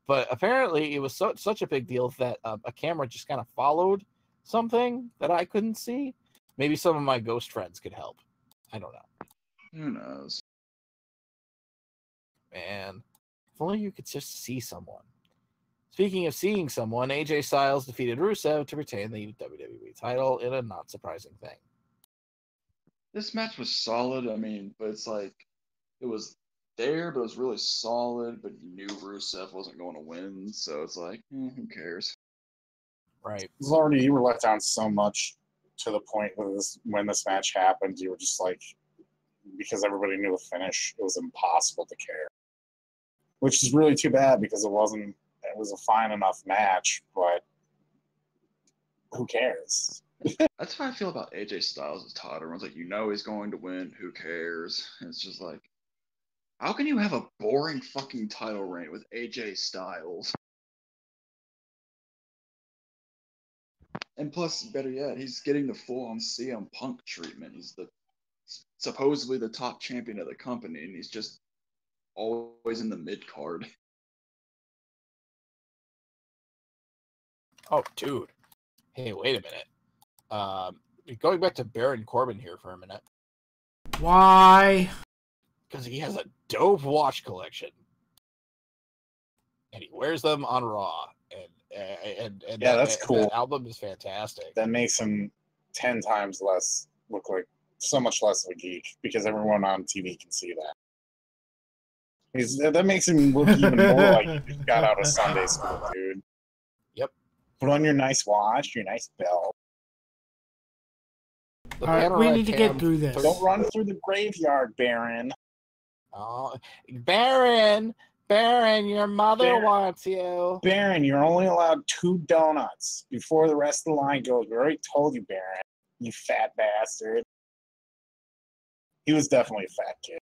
but apparently it was such a big deal that a camera just kind of followed something that I couldn't see. Maybe some of my ghost friends could help. I don't know. Who knows? Man, if only you could just see someone. Speaking of seeing someone, AJ Styles defeated Rusev to retain the WWE title in a not surprising thing. This match was solid. I mean, but it's like it was there, but it was really solid. But you knew Rusev wasn't going to win, so it's like, who cares? Right. You were let down so much to the point when this match happened. You were just like, because everybody knew the finish, it was impossible to care. Which is really too bad because it was a fine enough match, but who cares? That's how I feel about AJ Styles as Todd. Everyone's like, you know he's going to win, who cares? And it's just like, how can you have a boring fucking title reign with AJ Styles? And plus, better yet, he's getting the full-on CM Punk treatment. He's supposedly the top champion of the company, and he's just always in the mid-card. Oh, dude. Hey, wait a minute. Going back to Baron Corbin here for a minute. Why? Because he has a dope watch collection. And he wears them on Raw. And yeah, that's cool. That album is fantastic. That makes him 10 times less look like so much less of a geek because everyone on TV can see that. That makes him look even more like he just got out of Sunday school, dude. Yep. Put on your nice watch, your nice belt. All right, we need to get through this. Don't run through the graveyard, Baron. Oh, Baron, your mother wants you. Baron, you're only allowed 2 donuts before the rest of the line goes. We already told you, Baron. You fat bastard. He was definitely a fat kid.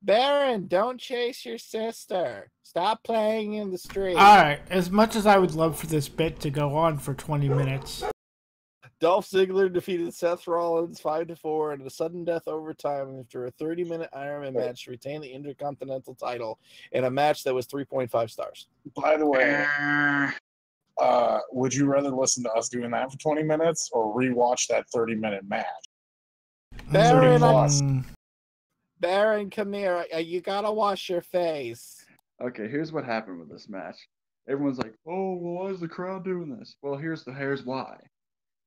Baron, don't chase your sister. Stop playing in the street. All right. As much as I would love for this bit to go on for 20 minutes. Dolph Ziggler defeated Seth Rollins 5-4 in a sudden death overtime after a 30-minute Iron Man match to retain the Intercontinental title in a match that was 3.5 stars. By the way, would you rather listen to us doing that for 20 minutes or rewatch that 30-minute match? Baron, 30 plus. Baron, come here. You gotta wash your face. Okay, here's what happened with this match. Everyone's like, "Oh, well, why is the crowd doing this?" Well, here's why.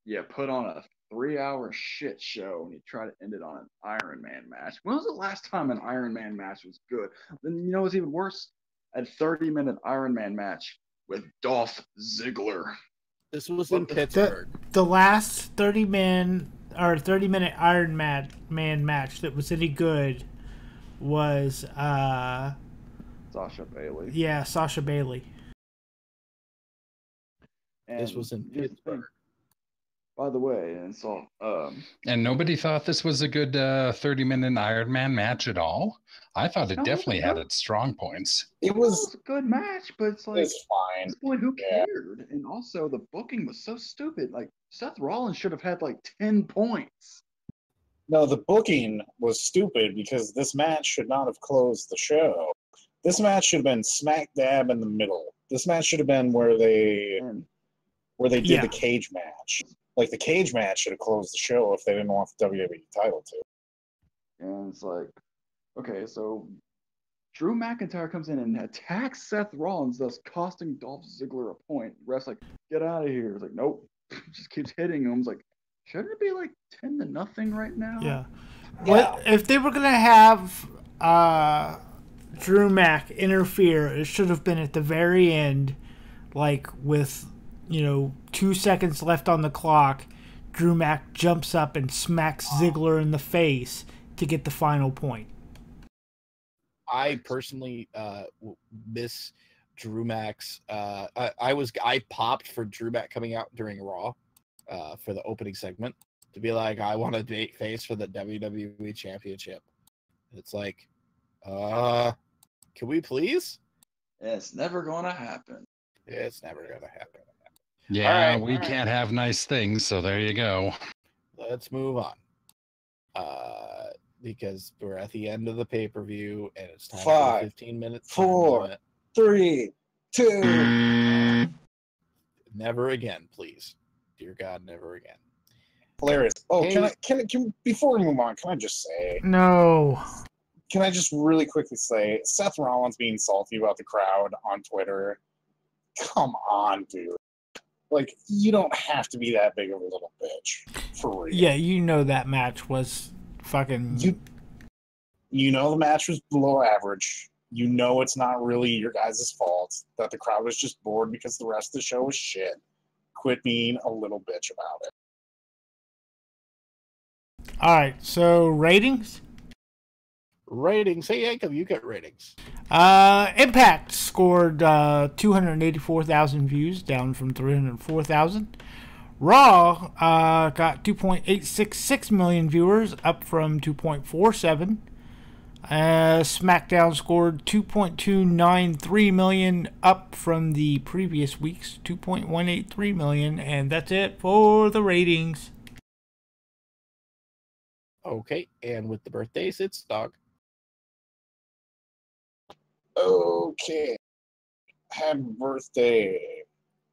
You put on a 3-hour shit show and you try to end it on an Iron Man match. When was the last time an Iron Man match was good? Then you know what's even worse? A 30-minute Iron Man match with Dolph Ziggler. This was in Pittsburgh. The last 30-minute Iron Man match that was any good was Sasha Bailey. Yeah, Sasha Bailey. And this was in Pittsburgh. By the way, and nobody thought this was a good 30-minute Iron Man match at all. I thought it definitely had its strong points. It was a good match, but it's like, it's fine. At this point, who cared? And also, the booking was so stupid. Like, Seth Rollins should have had like 10 points. No, the booking was stupid because this match should not have closed the show. This match should have been smack dab in the middle. This match should have been where they did the cage match. Like, the cage match should have closed the show if they didn't want the WWE title to. And it's like, okay, so Drew McIntyre comes in and attacks Seth Rollins, thus costing Dolph Ziggler a point. The ref's like, get out of here. It's like, nope. Just keeps hitting him. It's like, shouldn't it be like 10-0 right now? Yeah. What if they were gonna have Drew Mac interfere? It should have been at the very end, like with 2 seconds left on the clock. Drew Mac jumps up and smacks Ziggler in the face to get the final point. I personally miss Drew Mac's. I popped for Drew Mac coming out during Raw for the opening segment to be like, I want to date face for the WWE Championship. It's like, can we please? It's never gonna happen. It's never gonna happen. Yeah, we can't have nice things, so there you go. Let's move on. Because we're at the end of the pay-per-view and it's time for 15 minutes. 4, 3, 2. Never again, please. Dear God, never again. Hilarious. Oh, can before we move on, can I just say no? Can I just really quickly say Seth Rollins being salty about the crowd on Twitter? Come on, dude. Like, you don't have to be that big of a little bitch. For real. Yeah, that match was fucking... You know the match was below average. You know it's not really your guys' fault. That the crowd was just bored because the rest of the show was shit. Quit being a little bitch about it. Alright, so ratings? Ratings. Hey, Jacob, you get ratings. Impact scored 284,000 views, down from 304,000. Raw got 2.866 million viewers, up from 2.47. SmackDown scored 2.293 million, up from the previous week's 2.183 million. And that's it for the ratings. Okay, and with the birthdays, it's Dog. Okay. Happy birthday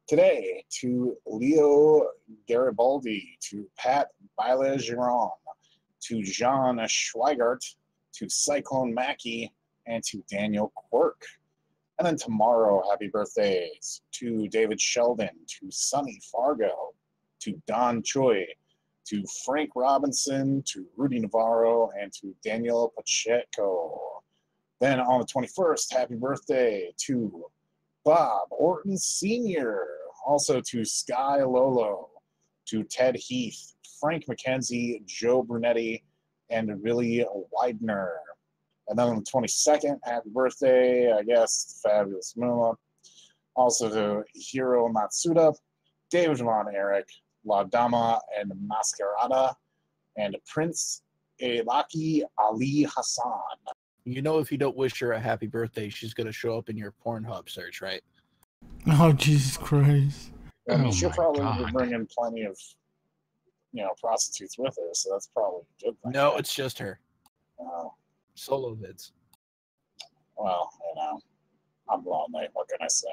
today to Leo Garibaldi, to Pat Bailey-Giron, to John Schweigart, to Cyclone Mackey, and to Daniel Quirk. And then tomorrow, happy birthdays to David Sheldon, to Sonny Fargo, to Don Choi, to Frank Robinson, to Rudy Navarro, and to Daniel Pacheco. Then on the 21st, happy birthday to Bob Orton Sr., also to Sky Lolo, to Ted Heath, Frank McKenzie, Joe Brunetti, and Billy Widener. And then on the 22nd, happy birthday, I guess, to Fabulous Moolah. Also to Hiro Matsuda, David Javon Eric, La Dama and Masquerada, and Prince Elaki Ali Hassan. You know, if you don't wish her a happy birthday, she's going to show up in your Pornhub search, right? Oh, Jesus Christ. I mean, Oh she'll my probably God. bring in plenty of, prostitutes with her, so that's probably a good thing. No, it's just her. Oh, Solo vids. well, I'm lonely. What can I say?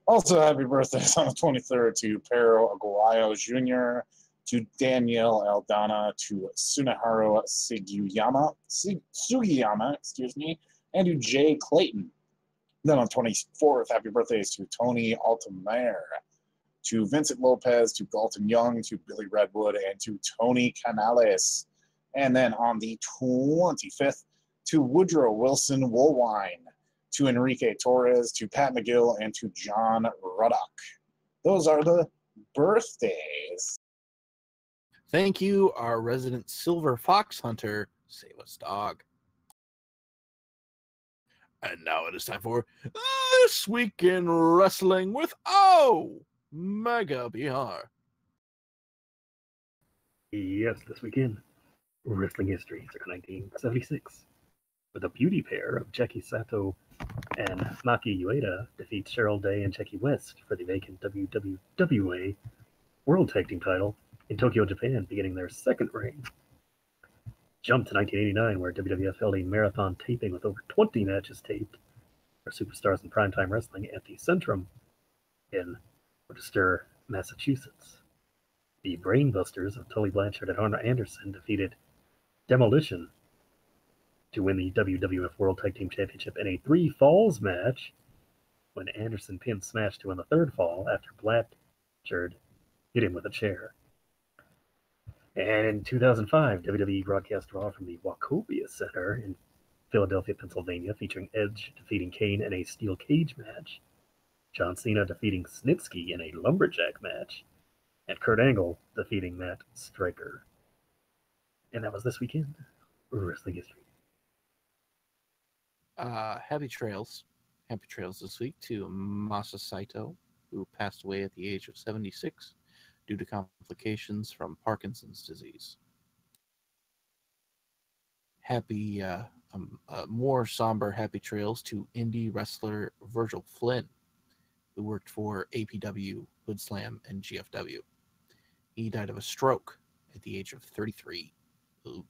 Also, happy birthdays on the 23rd to Pero Aguayo Jr., to Danielle Aldana, to Sunaharu Sugiyama, and to Jay Clayton. Then on 24th, happy birthdays to Tony Altamare, to Vincent Lopez, to Galton Young, to Billy Redwood, and to Tony Canales. And then on the 25th, to Woodrow Wilson Woolwine, to Enrique Torres, to Pat McGill, and to John Ruddock. Those are the birthdays. Thank you, our resident silver fox hunter, Save Us Dog. And now it is time for This Week in Wrestling with Mega BR. Yes, this weekend, wrestling history, circa 1976, with a beauty pair of Jackie Sato and Maki Ueda defeat Cheryl Day and Jackie West for the vacant WWA World Tag Team title in Tokyo, Japan, beginning their second reign. Jump to 1989, where WWF held a marathon taping with over 20 matches taped for Superstars in Primetime Wrestling at the Centrum in Worcester, Massachusetts. The Brainbusters of Tully Blanchard and Arn Anderson defeated Demolition to win the WWF World Tag Team Championship in a 3 falls match, when Anderson pinned Smash to win the third fall after Blanchard hit him with a chair. And in 2005, WWE broadcast Raw from the Wachovia Center in Philadelphia, Pennsylvania, featuring Edge defeating Kane in a steel cage match, John Cena defeating Snitsky in a lumberjack match, and Kurt Angle defeating Matt Striker. And that was this weekend. Wrestling history. Happy trails. Happy trails this week to Masa Saito, who passed away at the age of 76 due to complications from Parkinson's disease. Happy, more somber happy trails to indie wrestler Virgil Flynn, who worked for APW, Hood Slam, and GFW. He died of a stroke at the age of 33. Ooh.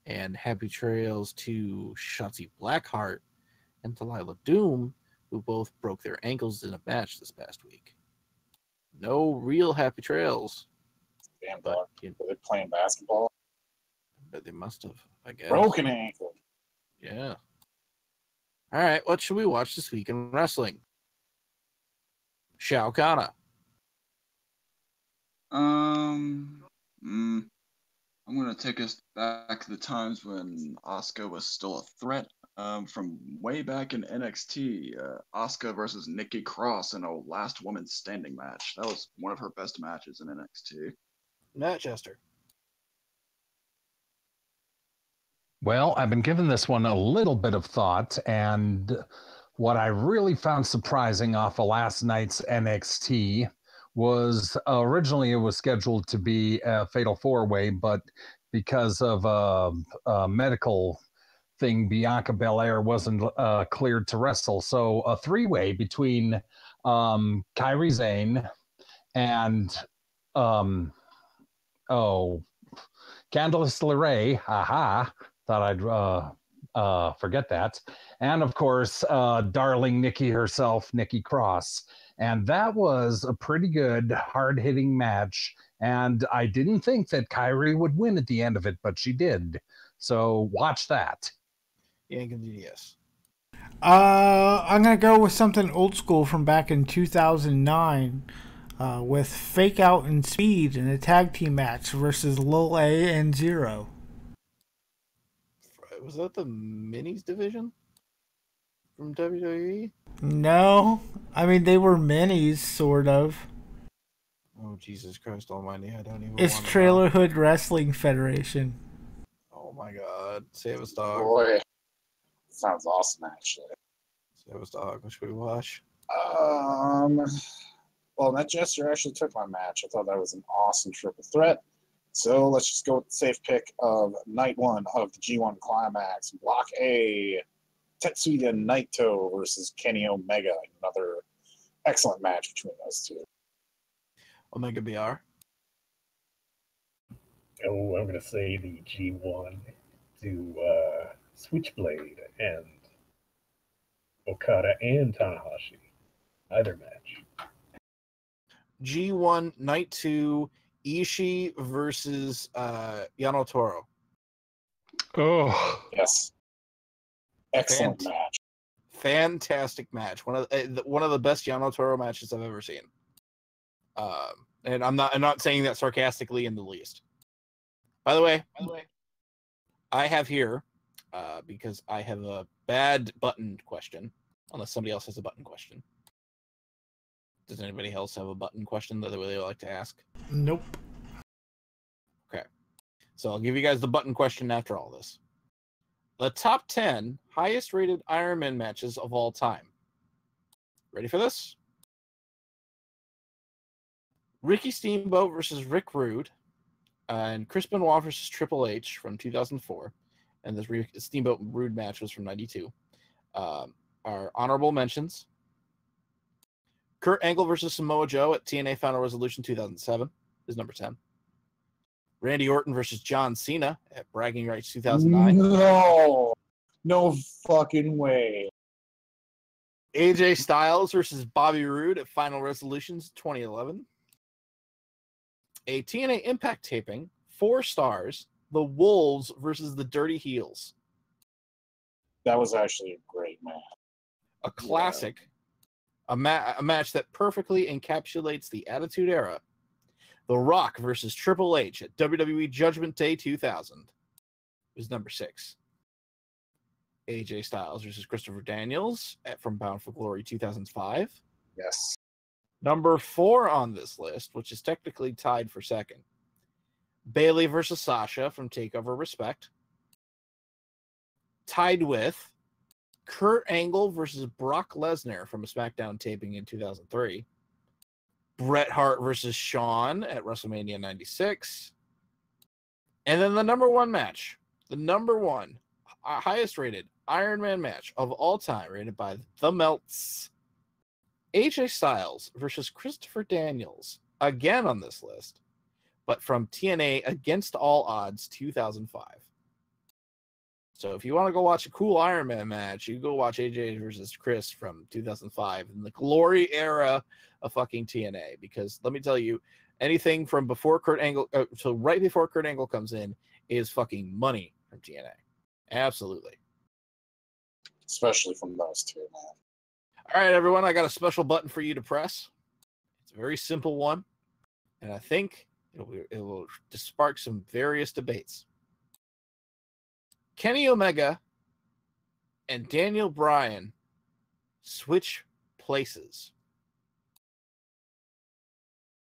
And happy trails to Shotzi Blackheart and Delilah Doom, who both broke their ankles in a match this past week. No real happy trails. Damn, but were they playing basketball? But they must have, I guess. Broken ankle. Yeah. All right, what should we watch this week in wrestling? Shao Kahn. I'm going to take us back to the times when Asuka was still a threat. From way back in NXT, Asuka versus Nikki Cross in a last woman standing match. That was one of her best matches in NXT. Manchester. Well, I've been giving this one a little bit of thought, and what I really found surprising off of last night's NXT was originally it was scheduled to be a Fatal 4-Way, but because of a medical thing, Bianca Belair wasn't cleared to wrestle. So a 3-way between Kairi Sane and Candice LeRae. Haha. Thought I'd forget that. And of course, darling Nikki herself, Nikki Cross. And that was a pretty good, hard-hitting match. And I didn't think that Kairi would win at the end of it, but she did. So watch that. Yeah, yes. I'm going to go with something old school from back in 2009 with Fake Out and Speed in a tag team match versus Lil A and Zero. Was that the minis division from WWE? No. I mean, they were minis, sort of. Oh, Jesus Christ almighty. I don't even It's want Trailer Hood Wrestling Federation. Oh, my God. Save us, dog. Boy, sounds awesome, actually. Save us, dog. What should we watch? Well, Net Jester actually took my match. I thought that was an awesome triple threat. So let's just go with the safe pick of night one of the G1 Climax. Block A, Tetsuya Naito versus Kenny Omega. Another excellent match between those two. Omega BR. Oh, I'm going to say the G1 to Switchblade and Okada and Tanahashi. Either match. G1 Night 2 Ishii versus Yano Toro. Oh, Yes. Excellent Fant- match. Fantastic match. One of the best Yano Toro matches I've ever seen. And I'm not saying that sarcastically in the least. By the way, I have here because I have a bad button question. Unless somebody else has a button question. Does anybody else have a button question that they would like to ask? Nope. Okay. So I'll give you guys the button question after all this. The top 10 highest rated Iron Man matches of all time. Ready for this? Ricky Steamboat versus Rick Rude, and Chris Benoit versus Triple H from 2004. And this Steamboat Rude match was from 92. Our honorable mentions. Kurt Angle versus Samoa Joe at TNA Final Resolution 2007 is number 10. Randy Orton versus John Cena at Bragging Rights 2009. No fucking way. AJ Styles versus Bobby Roode at Final Resolutions 2011. A TNA Impact taping, 4 stars, The Wolves versus the Dirty Heels. That was actually a great match. A classic. A match that perfectly encapsulates the Attitude Era. The Rock versus Triple H at WWE Judgment Day 2000 is number 6. AJ Styles versus Christopher Daniels from Bound for Glory 2005. Yes. Number 4 on this list, which is technically tied for second. Bayley versus Sasha from TakeOver Respect. Tied with Kurt Angle versus Brock Lesnar from a SmackDown taping in 2003. Bret Hart versus Shawn at WrestleMania 96. And then the number 1 match, the number 1 highest rated Iron Man match of all time, rated by The Melts. AJ Styles versus Christopher Daniels, again on this list, but from TNA Against All Odds 2005. So if you want to go watch a cool Iron Man match, you go watch AJ versus Chris from 2005 in the glory era of fucking TNA. Because let me tell you, anything from before Kurt Angle, so right before Kurt Angle comes in, is fucking money from TNA. Absolutely. Especially from those two, man. All right, everyone, I got a special button for you to press. It's a very simple one, and I think it will just spark some various debates. Kenny Omega and Daniel Bryan switch places.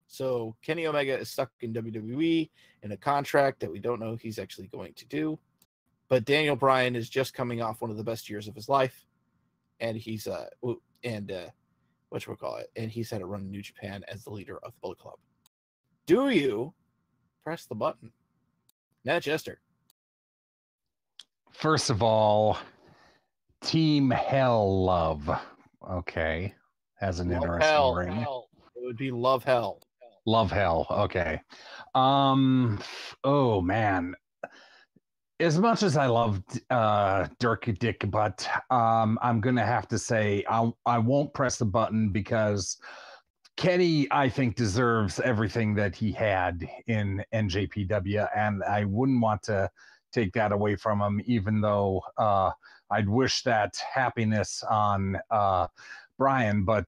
So Kenny Omega is stuck in WWE in a contract that we don't know he's actually going to do. But Daniel Bryan is just coming off one of the best years of his life. And he's and he's had a run in New Japan as the leader of the Bullet Club. Do you press the button? Nat Jester. first of all, Team Hell Love. Okay. Has an interesting ring. Hell. It would be Love Hell. Love Hell. Okay. Oh man. As much as I love Dirk Dick Butt, I'm gonna have to say I won't press the button because Kenny, I think, deserves everything that he had in NJPW, and I wouldn't want to take that away from him, even though I'd wish that happiness on Brian, but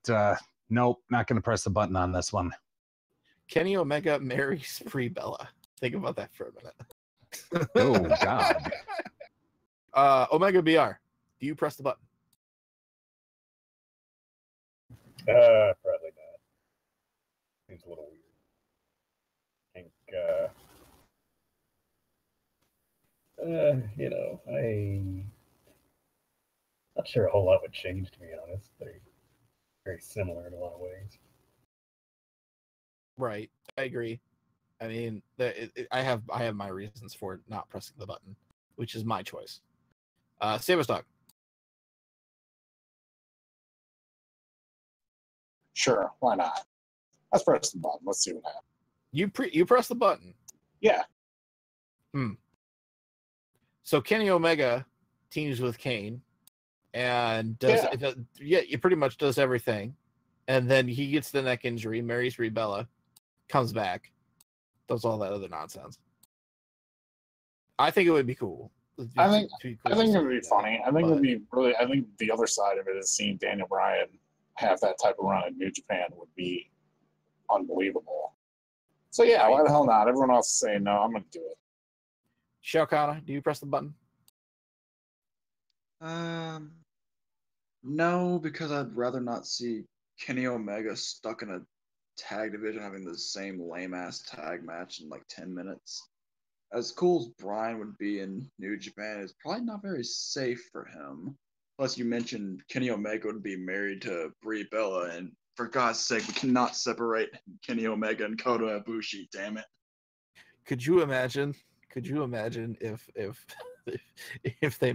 nope, not going to press the button on this one. Kenny Omega marries Brie Bella. Think about that for a minute. Oh, God. Omega BR, do you press the button? Probably not. Seems a little weird. I think, I'm not sure a whole lot would change, to be honest. They're very similar in a lot of ways. Right, I agree. I mean, I have my reasons for not pressing the button, which is my choice. Samus Dog. Sure, why not? Let's press the button. Let's see what happens. You press the button. Yeah. So Kenny Omega teams with Kane and does he pretty much does everything. And then he gets the neck injury, marries Brie Bella, comes back, does all that other nonsense. I think it would be cool. I think it would be funny. I think it would be really. I think the other side of it is seeing Daniel Bryan have that type of run in New Japan would be unbelievable. So yeah, why the hell not? Everyone else is saying no. I'm going to do it. Shao Kahn, do you press the button? No, because I'd rather not see Kenny Omega stuck in a tag division having the same lame ass tag match in like 10 minutes. As cool as Bryan would be in New Japan, it's probably not very safe for him. Plus, you mentioned Kenny Omega would be married to Brie Bella, and for God's sake, we cannot separate Kenny Omega and Kota Ibushi. Damn it! Could you imagine? If if they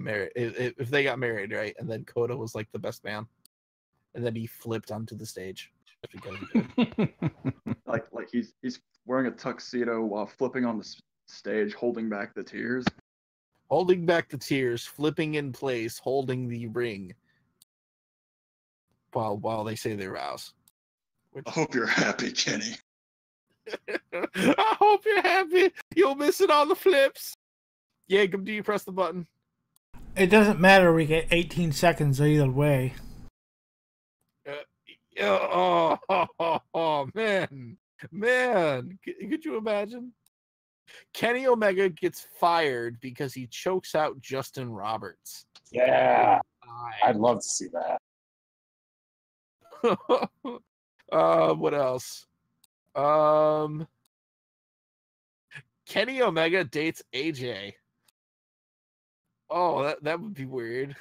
got married, right? And then Kota was like the best man, and then he flipped onto the stage because he did. like he's wearing a tuxedo while flipping on the stage, holding back the tears. Holding back the tears, flipping in place, holding the ring while they say their vows. I hope you're happy, Kenny. I hope you're happy. You'll miss it on the flips. Jacob, do you press the button? It doesn't matter. We get 18 seconds either way. Oh, man. Could you imagine? Kenny Omega gets fired because he chokes out Justin Roberts. Yeah, I'd love to see that. What else? Kenny Omega dates AJ. Oh, that would be weird.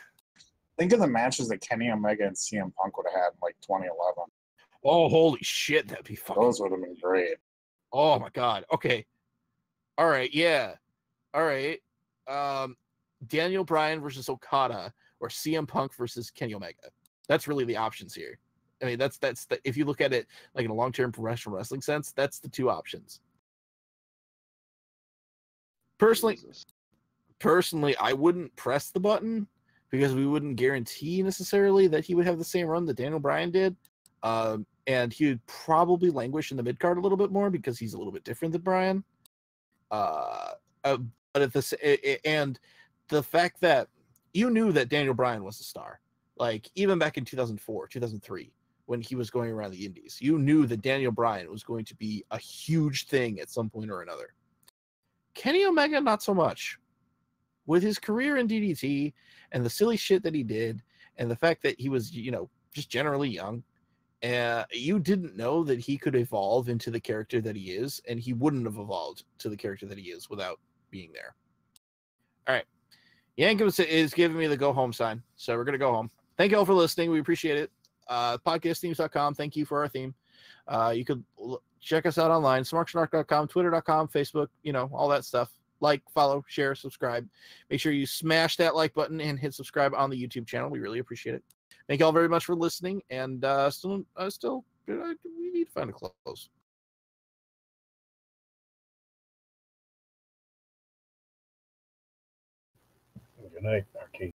Think of the matches that Kenny Omega and CM Punk would have had in like 2011. Oh, holy shit, that'd be fucking. Those would have been great. Oh my god. Okay. All right. Yeah. All right. Daniel Bryan versus Okada, or CM Punk versus Kenny Omega. That's really the options here. I mean, that's the, if you look at it like in a long-term professional wrestling sense, that's the two options. Personally, I wouldn't press the button because we wouldn't guarantee necessarily that he would have the same run that Daniel Bryan did. And he would probably languish in the mid card a little bit more because he's a little bit different than Bryan. But at and the fact that you knew that Daniel Bryan was a star, like even back in 2004, 2003, when he was going around the Indies, you knew that Daniel Bryan was going to be a huge thing at some point or another. Kenny Omega, not so much. With his career in DDT and the silly shit that he did, and the fact that he was, just generally young, you didn't know that he could evolve into the character that he is, and he wouldn't have evolved to the character that he is without being there. All right. Yankum is giving me the go home sign, so we're going to go home. Thank you all for listening. We appreciate it. Podcastthemes.com. Thank you for our theme. You could check us out online, SmarkSnark.com, Twitter.com, Facebook, all that stuff. Like, follow, share, subscribe. Make sure you smash that like button and hit subscribe on the YouTube channel. We really appreciate it. Thank you all very much for listening. And we need to find a close. Good night, Arcade.